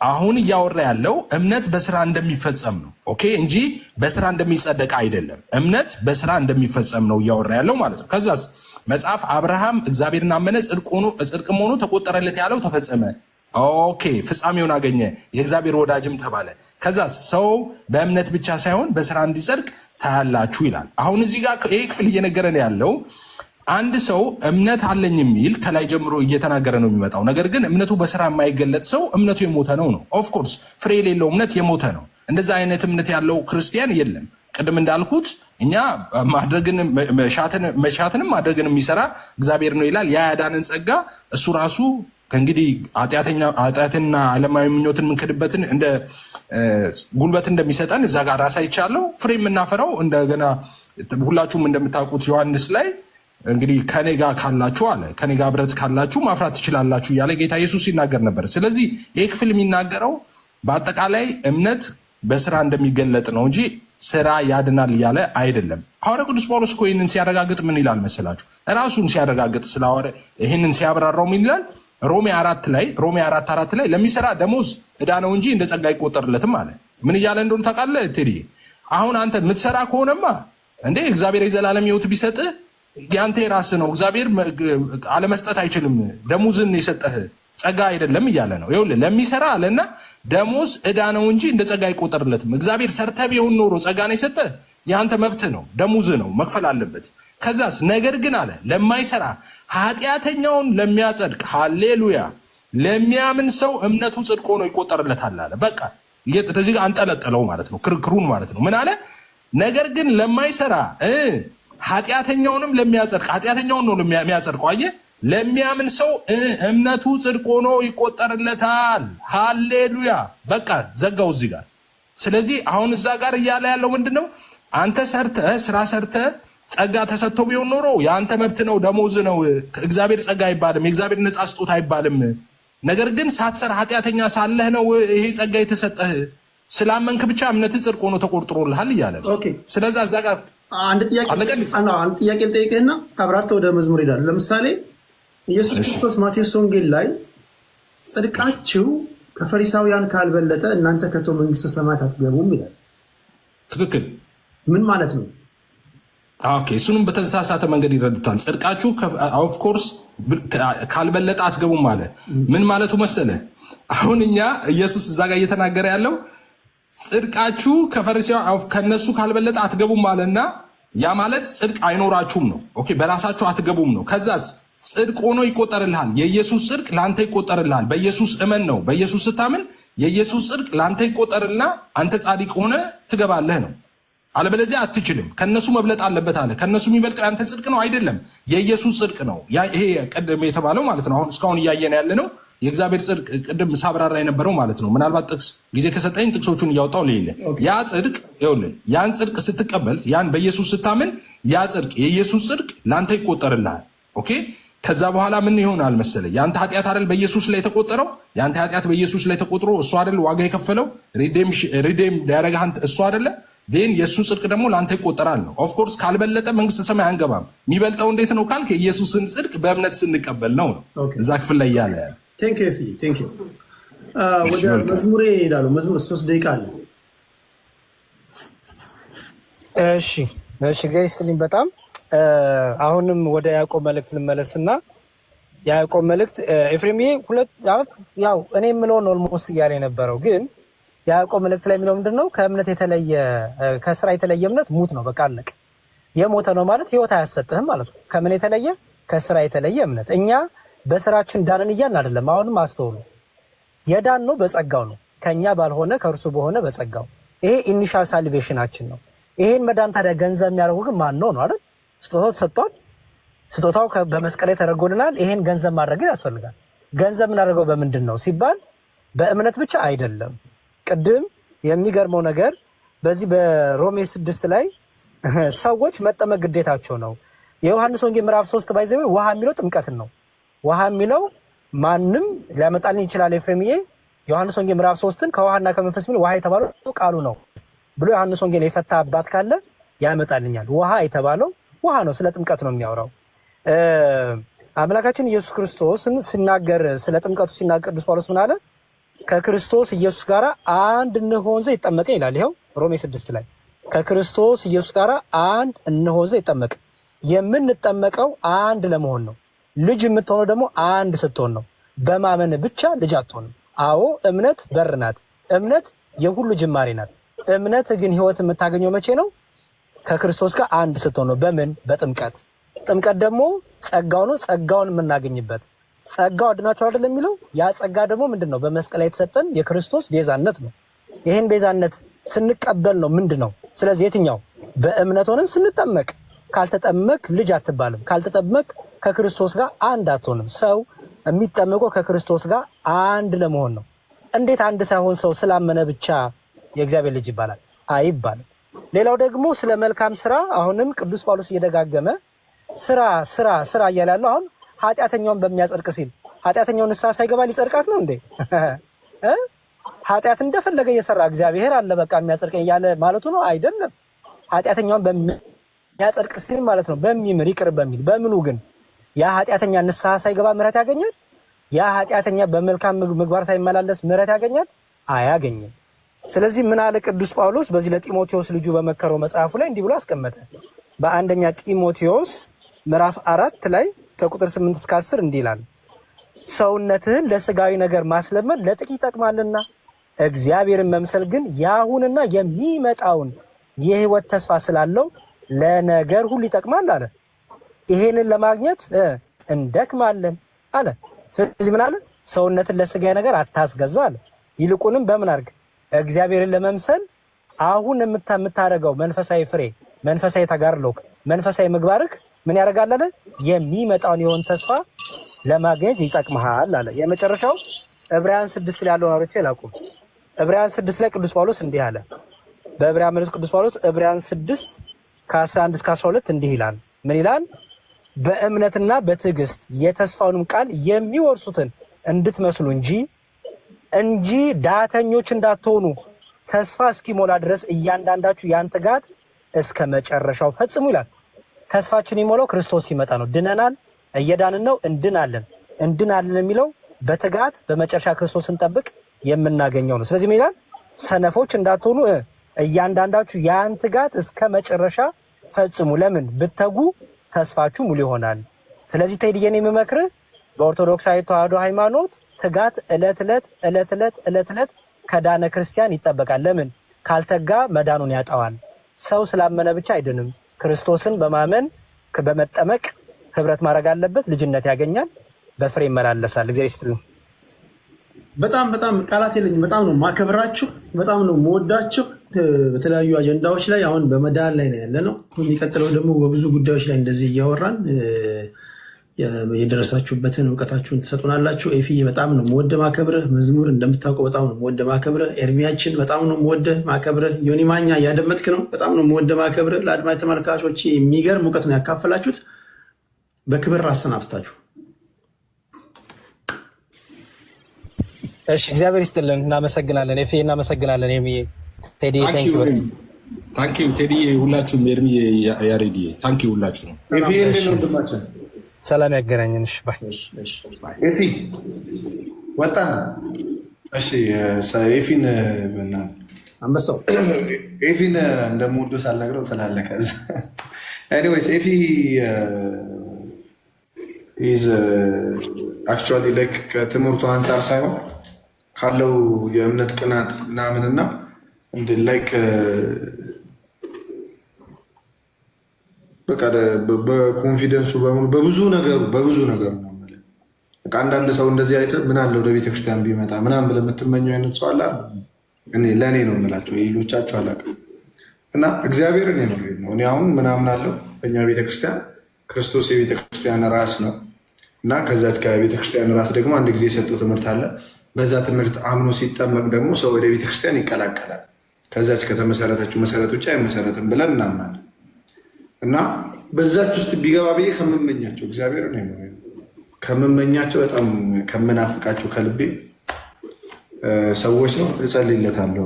አሁን እያወራ ያለው እምነት በስራ እንደሚፈጸም ነው። ኦኬ እንጂ በስራ እንደሚጸደቅ አይደለም። እምነት በስራ እንደሚፈጸም ነው እያወራ ያለው ማለት ነው። ከዛስ መጽሐፍ አብርሃም እግዚአብሔርን አመነ ጽድቅም ሆኖ ተቆጠረለት ያለው ተፈጸመ። ኦኬ ፍጻሜውን አገኘ፣ የእግዚአብሔር ወዳጅም ተባለ። ከዛስ ሰው በእምነት ብቻ ሳይሆን በስራ እንዲጸድቅ ታያላችሁ ይላል። አሁን እዚህ ጋር ይህ ክፍል እየነገረን ያለው አንድ ሰው እምነት አለኝ የሚል ከላይ ጀምሮ እየተናገረ ነው የሚመጣው። ነገር ግን እምነቱ በስራ የማይገለጥ ሰው እምነቱ የሞተ ነው። ኦፍኮርስ ፍሬ የሌለው እምነት የሞተ ነው። እንደዛ አይነት እምነት ያለው ክርስቲያን የለም። ቅድም እንዳልኩት እኛ መሻትንም ማድረግን የሚሰራ እግዚአብሔር ነው ይላል። ያ ያዳንን ጸጋ እሱ ራሱ ከእንግዲህ ኃጢአትና ዓለማዊ ምኞትን የምንክድበትን እንደ ጉልበት እንደሚሰጠን እዛ ጋር አሳይቻለሁ። ፍሬ የምናፈራው እንደገና ሁላችሁም እንደምታውቁት ዮሐንስ ላይ እንግዲህ ከኔ ጋር ካላችሁ አለ ከኔ ጋር ብረት ካላችሁ ማፍራት ትችላላችሁ እያለ ጌታ ኢየሱስ ይናገር ነበር። ስለዚህ ይህ ክፍል የሚናገረው በአጠቃላይ እምነት በስራ እንደሚገለጥ ነው እንጂ ስራ ያድናል እያለ አይደለም። ሐዋርያው ቅዱስ ጳውሎስ እኮ ይህንን ሲያረጋግጥ ምን ይላል መሰላችሁ? ራሱን ሲያረጋግጥ ይህንን ሲያብራራው ምን ይላል? ሮሜ 4:4 ላይ ለሚሰራ ደሞዝ ዕዳ ነው እንጂ እንደ ጸጋ አይቆጠርለትም አለ። ምን እያለ እንደሆነ ታውቃለህ? ቴዲ አሁን አንተ የምትሰራ ከሆነማ እንዴ እግዚአብሔር የዘላለም ሕይወት ቢሰጥህ ያንተ የራስህ ነው። እግዚአብሔር አለመስጠት አይችልም። ደሞዝን የሰጠህ ጸጋ አይደለም እያለ ነው። ይኸውልህ ለሚሰራ አለና ደሞዝ ዕዳ ነው እንጂ እንደ ጸጋ አይቆጠርለትም። እግዚአብሔር ሰርተህ ቢሆን ኖሮ ጸጋ ነው የሰጠህ የአንተ መብት ነው፣ ደሞዝ ነው፣ መክፈል አለበት። ከዛስ ነገር ግን አለ ለማይሰራ ኃጢአተኛውን ለሚያጸድቅ ሃሌሉያ ለሚያምን ሰው እምነቱ ጽድቅ ሆኖ ይቆጠርለታል አለ። በቃ እዚህ ጋር አንጠለጠለው ማለት ነው፣ ክርክሩን ማለት ነው። ምን አለ? ነገር ግን ለማይሰራ ኃጢአተኛውንም ለሚያጸድቅ ኃጢአተኛውን ነው የሚያጸድቀው። አየህ ለሚያምን ሰው እምነቱ ጽድቅ ሆኖ ይቆጠርለታል። ሃሌሉያ በቃ ዘጋው እዚህ ጋር። ስለዚህ አሁን እዛ ጋር እያለ ያለው ምንድን ነው? አንተ ስራ ሰርተህ ጸጋ ተሰጥቶ ቢሆን ኖሮ የአንተ መብት ነው፣ ደሞዝ ነው። እግዚአብሔር ጸጋ አይባልም፣ የእግዚአብሔር ነፃ ስጦታ አይባልም። ነገር ግን ሳትሰራ ኃጢአተኛ ሳለህ ነው ይሄ ጸጋ የተሰጠህ። ስላመንክ ብቻ እምነትህ ጽድቅ ሆኖ ተቆርጥሮልሃል እያለ ስለዚህ እዛ ጋር አንድ ጥያቄ ልጠይቅህና አብራርተህ ወደ መዝሙር ሄዳል። ለምሳሌ ኢየሱስ ክርስቶስ ማቴዎስ ወንጌል ላይ ጽድቃችሁ ከፈሪሳውያን ካልበለጠ እናንተ ከቶ መንግስተ ሰማያት አትገቡም ይላል። ትክክል። ምን ማለት ነው? ኦኬ እሱንም በተሳሳተ መንገድ ይረዱታል። ጽድቃችሁ ኦፍኮርስ ካልበለጠ አትገቡም አለ። ምን ማለቱ መሰለ? አሁን እኛ ኢየሱስ እዛ ጋር እየተናገረ ያለው ጽድቃችሁ ከፈሪሳውያን ከነሱ ካልበለጠ አትገቡም አለና ያ ማለት ጽድቅ አይኖራችሁም ነው። ኦኬ በራሳችሁ አትገቡም ነው። ከዛስ ጽድቅ ሆኖ ይቆጠርልሃል። የኢየሱስ ጽድቅ ለአንተ ይቆጠርልሃል። በኢየሱስ እመን ነው። በኢየሱስ ስታምን የኢየሱስ ጽድቅ ለአንተ ይቆጠርልና አንተ ጻድቅ ሆነ ትገባለህ ነው። አለበለዚያ አትችልም። ከነሱ መብለጥ አለበት አለ። ከነሱ የሚበልጥ ያንተ ጽድቅ ነው አይደለም፣ የኢየሱስ ጽድቅ ነው። ይሄ ቅድም የተባለው ማለት ነው። አሁን እስካሁን እያየን ያለ ነው የእግዚአብሔር ጽድቅ፣ ቅድም ሳብራራ የነበረው ማለት ነው። ምናልባት ጥቅስ ጊዜ ከሰጠኝ ጥቅሶቹን እያወጣው ሌለ ያ ጽድቅ ይኸውልህ፣ ያን ጽድቅ ስትቀበል፣ ያን በኢየሱስ ስታምን ያ ጽድቅ የኢየሱስ ጽድቅ ለአንተ ይቆጠርልሃል። ኦኬ ከዛ በኋላ ምን ይሆናል መሰለህ? የአንተ ኃጢአት አይደል በኢየሱስ ላይ ተቆጠረው? የአንተ ኃጢአት በኢየሱስ ላይ ተቆጥሮ እሱ አይደል ዋጋ የከፈለው ሪዴም ሊያደርግህ እሱ አይደለ? ን የእሱ ጽድቅ ደግሞ ለአንተ ይቆጠራል ነው። ኦፍኮርስ ካልበለጠ መንግስተ ሰማይ አንገባም። የሚበልጠው እንዴት ነው ካልክ የኢየሱስን ጽድቅ በእምነት ስንቀበል ነው ነው እዛ ክፍል ላይ እያለ ያለ። ወደ መዝሙሬ ይሄዳሉ። መዝሙር 3 ደቂቃ አለ። እሺ እግዚአብሔር ይስጥልኝ በጣም አሁንም ወደ ያዕቆብ መልእክት ልመለስና የያዕቆብ መልእክት ኤፍሬምዬ ያው እኔ የምለውን ኦልሞስት እያለ የነበረው ግን የያዕቆብ መልእክት ላይ የሚለው ምንድን ነው? ከእምነት የተለየ ከስራ የተለየ እምነት ሙት ነው። በቃ አለቀ። የሞተ ነው ማለት ህይወት አያሰጥህም ማለት ነው። ከምን የተለየ? ከስራ የተለየ እምነት። እኛ በስራችን ዳንን እያልን አይደለም። አሁንም አስተውሉ። የዳን ነው በጸጋው ነው፣ ከኛ ባልሆነ ከእርሱ በሆነ በጸጋው። ይሄ ኢኒሻል ሳልቬሽናችን ነው። ይሄን መዳን ታዲያ ገንዘብ የሚያደርጉ ግን ማን ነው አይደል? ስጦታው ተሰጥቷል። ስጦታው በመስቀል ላይ ተደርጎልናል። ይሄን ገንዘብ ማድረግን ያስፈልጋል። ገንዘብ የምናደርገው በምንድን ነው ሲባል በእምነት ብቻ አይደለም። ቅድም የሚገርመው ነገር በዚህ በሮሜ 6 ላይ ሰዎች መጠመቅ ግዴታቸው ነው። የዮሐንስ ወንጌል ምዕራፍ 3 ባይዘው ውሃ የሚለው ጥምቀትን ነው። ውሃ የሚለው ማንም ሊያመጣልን ይችላል። ኤፍሬምዬ ዮሐንስ ወንጌል ምዕራፍ 3ን ከውሃና ከመንፈስ የሚል ውሃ የተባለው ቃሉ ነው ብሎ ዮሐንስ ወንጌል የፈታ አባት ካለ ያመጣልኛል። ውሃ የተባለው ውሃ ነው። ስለ ጥምቀት ነው የሚያወራው። አምላካችን ኢየሱስ ክርስቶስን ሲናገር ስለ ጥምቀቱ ሲናገር ቅዱስ ጳውሎስ ምን አለ? ከክርስቶስ ኢየሱስ ጋር አንድ እንሆን ዘንድ ይጠመቀ ይላል። ይኸው ሮሜ 6 ላይ ከክርስቶስ ኢየሱስ ጋር አንድ እንሆን ዘንድ ይጠመቀ። የምንጠመቀው አንድ ለመሆን ነው። ልጅ የምትሆነው ደግሞ አንድ ስትሆን ነው። በማመን ብቻ ልጅ አትሆንም። አዎ እምነት በር ናት። እምነት የሁሉ ጅማሬ ናት። እምነት ግን ህይወት የምታገኘው መቼ ነው? ከክርስቶስ ጋር አንድ ስትሆን ነው። በምን? በጥምቀት። ጥምቀት ደግሞ ጸጋው ነው። ጸጋውን የምናገኝበት ጸጋው አድናቸው አይደለም የሚለው ያ ጸጋ ደግሞ ምንድነው? በመስቀል ላይ የተሰጠን የክርስቶስ ቤዛነት ነው። ይሄን ቤዛነት ስንቀበል ነው ምንድነው? ስለዚህ የትኛው? በእምነት ሆነን ስንጠመቅ። ካልተጠመቅ ልጅ አትባልም። ካልተጠመቅ ከክርስቶስ ጋር አንድ አትሆንም። ሰው የሚጠመቀው ከክርስቶስ ጋር አንድ ለመሆን ነው። እንዴት አንድ ሳይሆን ሰው ስላመነ ብቻ የእግዚአብሔር ልጅ ይባላል? አይባልም። ሌላው ደግሞ ስለ መልካም ስራ አሁንም ቅዱስ ጳውሎስ እየደጋገመ ስራ ስራ ስራ እያለ ያለው አሁን ኃጢአተኛውን በሚያጸድቅ ሲል ኃጢአተኛውን ንስሐ ሳይገባ ሊጸድቃት ነው እንዴ? ኃጢአት እንደፈለገ እየሰራ እግዚአብሔር አለ በቃ የሚያጸድቀኝ እያለ ማለቱ ነው? አይደለም። ኃጢአተኛውን በሚያጸድቅ ሲል ማለት ነው በሚምር ይቅር በሚል በምኑ ግን ያ ኃጢአተኛ ንስሐ ሳይገባ ምሕረት ያገኛል? ያ ኃጢአተኛ በመልካም ምግባር ሳይመላለስ ምሕረት ያገኛል? አያገኝም። ስለዚህ ምን አለ ቅዱስ ጳውሎስ በዚህ ለጢሞቴዎስ ልጁ በመከረው መጽሐፉ ላይ እንዲህ ብሎ አስቀመጠ። በአንደኛ ጢሞቴዎስ ምዕራፍ 4 ላይ ከቁጥር 8 እስከ 10 እንዲህ ይላል፣ ሰውነትህን ለስጋዊ ነገር ማስለመድ ለጥቂት ይጠቅማልና እግዚአብሔርን መምሰል ግን የአሁንና የሚመጣውን የህይወት ተስፋ ስላለው ለነገር ሁሉ ይጠቅማል አለ። ይሄንን ለማግኘት እንደክማለን አለ። ስለዚህ ምን አለ? ሰውነትን ለስጋዊ ነገር አታስገዛ አለ። ይልቁንም በምን አድርግ? እግዚአብሔርን ለመምሰል አሁን የምታደርገው መንፈሳዊ ፍሬ፣ መንፈሳዊ ተጋድሎክ፣ መንፈሳዊ ምግባርክ ምን ያደርጋል አለ? የሚመጣውን የሆን ተስፋ ለማግኘት ይጠቅምሃል አለ። የመጨረሻው ዕብራውያን 6 ላይ ያለውን አውርቼ ላቁም። ዕብራውያን 6 ላይ ቅዱስ ጳውሎስ እንዲህ አለ። በዕብራውያን መልእክት ቅዱስ ጳውሎስ ዕብራውያን 6 ከ11 እስከ 12 እንዲህ ይላል። ምን ይላል? በእምነትና በትዕግስት የተስፋውንም ቃል የሚወርሱትን እንድትመስሉ እንጂ ዳተኞች እንዳትሆኑ ተስፋ እስኪሞላ ድረስ እያንዳንዳችሁ ያን ትጋት እስከ መጨረሻው ፈጽሙ ይላል። ተስፋችን የሚሞላው ክርስቶስ ሲመጣ ነው። ድነናል፣ እየዳንን ነው፣ እንድናለን የሚለው በትጋት በመጨረሻ ክርስቶስን ጠብቅ የምናገኘው ነው። ስለዚህ ምን ይላል? ሰነፎች እንዳትሆኑ እያንዳንዳችሁ ያን ትጋት እስከ መጨረሻ ፈጽሙ። ለምን? ብትተጉ ተስፋችሁ ሙሉ ይሆናል። ስለዚህ ተይድየን የምመክርህ በኦርቶዶክሳዊ ተዋሕዶ ሃይማኖት ትጋት ዕለት ዕለት ከዳነ ክርስቲያን ይጠበቃል። ለምን ካልተጋ መዳኑን ያጣዋል። ሰው ስላመነ ብቻ አይድንም። ክርስቶስን በማመን በመጠመቅ ህብረት ማድረግ አለበት። ልጅነት ያገኛል፣ በፍሬ ይመላለሳል። እግዚአብሔር ይስጥልኝ። በጣም ቃላት የለኝም። በጣም ነው ማከብራችሁ፣ በጣም ነው መወዳችሁ። በተለያዩ አጀንዳዎች ላይ አሁን በመዳን ላይ ነው ያለ ነው። የሚቀጥለው ደግሞ በብዙ ጉዳዮች ላይ እንደዚህ እያወራን የደረሳችሁበትን እውቀታችሁን ትሰጡናላችሁ። ኤፊዬ በጣም ነው መወደ ማከብርህ። መዝሙር እንደምታውቀው በጣም ነው መወደ ማከብርህ። ኤርሚያችን በጣም ነው መወደ ማከብርህ። ዮኒ ማኛ እያደመጥክ ነው። በጣም ነው መወደ ማከብርህ። ለአድማጭ ተመልካቾች የሚገርም እውቀት ነው ያካፈላችሁት። በክብር አሰናብታችሁ። እሺ እግዚአብሔር ይስጥልን። እናመሰግናለን። ኤፊዬ እናመሰግናለን። ኤርሚዬ ቴዲ ታንኪዩ ቴዲ ሁላችሁም ኤርሚ ያሬዲ ታንኪዩ ሁላችሁ ነው። ሰላም ያገናኘንሽ ባይ ኤፊ ወጣን። እሺ ኤፊን አንበሳው ኤፊን እንደምወደው ሳልነግረው ትላለህ። ከዛ ኤኒዌይስ ኤፊ ኢዝ አክቹዋሊ ላይክ ከትምህርቱ አንጻር ሳይሆን ካለው የእምነት ቅናት ምናምንና እንደ ላይክ በቃ በኮንፊደንሱ በብዙ ነገሩ ነው። አንዳንድ ሰው እንደዚህ አይተህ ምን አለ ወደ ቤተክርስቲያን ቢመጣ ምናምን ብለህ የምትመኘው አይነት ሰው አለ። ለእኔ ነው የምላቸው፣ ሌሎቻቸው አላውቅም። እና እግዚአብሔር እኔ ነው እኔ አሁን ምናምን አለው በእኛ ቤተክርስቲያን ክርስቶስ የቤተክርስቲያን ራስ ነው እና ከዛት ከቤተክርስቲያን ራስ ደግሞ አንድ ጊዜ የሰጠው ትምህርት አለ። በዛ ትምህርት አምኖ ሲጠመቅ ደግሞ ሰው ወደ ቤተክርስቲያን ይቀላቀላል። ከዛች ከተመሰረተችው መሰረት ውጭ አይመሰረትም ብለን እናምናለን። እና በዛች ውስጥ ቢገባ ብዬ ከምመኛቸው እግዚአብሔር ነው ከምመኛቸው በጣም ከምናፍቃቸው ከልቤ ሰዎች ነው። እጸልይለታለሁ።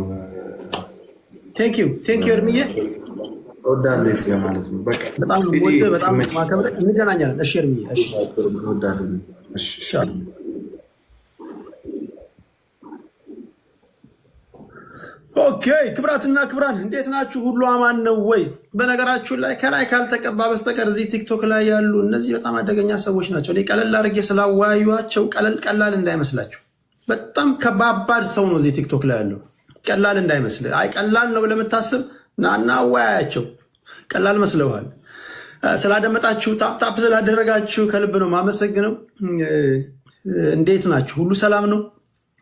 ቴንኪዩ እርምዬ እወዳለሁ ማለት ነው። በጣም ማከብረ እንገናኛለን። እሺ እርምዬ ኦኬ። ክብራትና ክብራን እንዴት ናችሁ? ሁሉ አማን ነው ወይ? በነገራችሁ ላይ ከላይ ካልተቀባ በስተቀር እዚህ ቲክቶክ ላይ ያሉ እነዚህ በጣም አደገኛ ሰዎች ናቸው። እኔ ቀለል አድርጌ ስላወያዩዋቸው ቀላል እንዳይመስላችሁ። በጣም ከባባድ ሰው ነው እዚህ ቲክቶክ ላይ ያለው። ቀላል እንዳይመስል። አይ ቀላል ነው ብለህ የምታስብ ናና አወያያቸው። ቀላል መስለዋል። ስላደመጣችሁ ታፕ ስላደረጋችሁ ከልብ ነው ማመሰግነው። እንዴት ናችሁ? ሁሉ ሰላም ነው?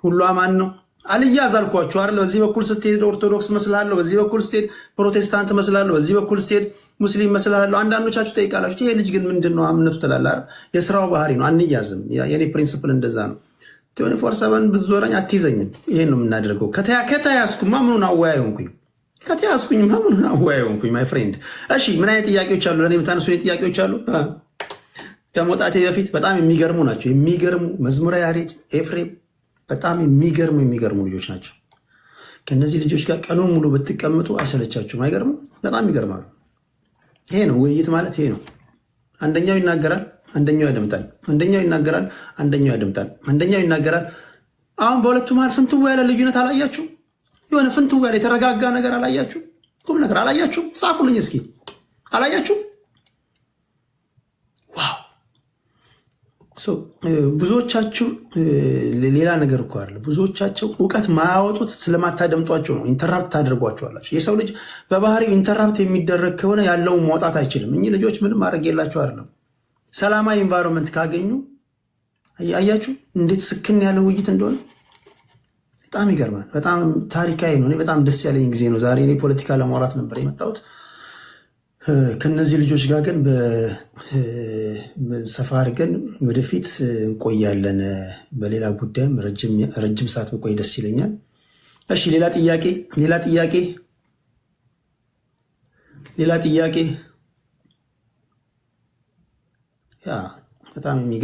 ሁሉ አማን ነው? አልያዝ አልኳችሁ አይደል? በዚህ በኩል ስትሄድ ኦርቶዶክስ መስላለሁ፣ በዚህ በኩል ስትሄድ ፕሮቴስታንት መስላለሁ፣ በዚህ በኩል ስትሄድ ሙስሊም መስላለሁ። አንዳንዶቻችሁ ጠይቃላችሁ፣ ይሄ ልጅ ግን ምንድነው እምነቱ ትላለህ አይደል? የስራው ባህሪ ነው። አንያዝም። የኔ ፕሪንሲፕል እንደዛ ነው። 24/7 ብትዞረኝ አትይዘኝም። ይሄን ነው የምናደርገው። ከተያዝኩማ ምኑን አወያይ ሆንኩኝ? ከተያዝኩኝማ ምኑን አወያይ ሆንኩኝ? ማይ ፍሬንድ። እሺ ምን አይነት ጥያቄዎች አሉ? ለእኔ የምታነሱ ጥያቄዎች አሉ? ከመውጣቴ በፊት በጣም የሚገርሙ ናቸው። የሚገርሙ መዝሙረ ያሬድ፣ ኤፍሬም በጣም የሚገርሙ ልጆች ናቸው። ከእነዚህ ልጆች ጋር ቀኑን ሙሉ ብትቀምጡ አይሰለቻችሁም። አይገርሙ? በጣም ይገርማሉ። ይሄ ነው ውይይት ማለት፣ ይሄ ነው። አንደኛው ይናገራል፣ አንደኛው ያደምጣል። አንደኛው ይናገራል፣ አንደኛው ያደምጣል። አንደኛው ይናገራል። አሁን በሁለቱ መሀል ፍንትው ያለ ልዩነት አላያችሁ? የሆነ ፍንትው ያለ የተረጋጋ ነገር አላያችሁ? ቁም ነገር አላያችሁ? ጻፉልኝ እስኪ። አላያችሁ? ዋው! ብዙዎቻችሁ ሌላ ነገር እኮ አለ። ብዙዎቻቸው እውቀት ማያወጡት ስለማታደምጧቸው ነው። ኢንተራፕት ታደርጓቸዋላችሁ። የሰው ልጅ በባህሪው ኢንተራፕት የሚደረግ ከሆነ ያለውን ማውጣት አይችልም። እኚህ ልጆች ምንም ማድረግ የላቸው አይደለም። ሰላማዊ ኢንቫይሮንመንት ካገኙ አያችሁ እንዴት ስክን ያለ ውይይት እንደሆነ። በጣም ይገርማል። በጣም ታሪካዊ ነው። እኔ በጣም ደስ ያለኝ ጊዜ ነው ዛሬ። እኔ ፖለቲካ ለማውራት ነበር የመጣሁት። ከነዚህ ልጆች ጋር ግን ሰፋ አድርገን ወደፊት እንቆያለን። በሌላ ጉዳይም ረጅም ሰዓት ብቆይ ደስ ይለኛል። እሺ ሌላ ጥያቄ በጣም የሚገርም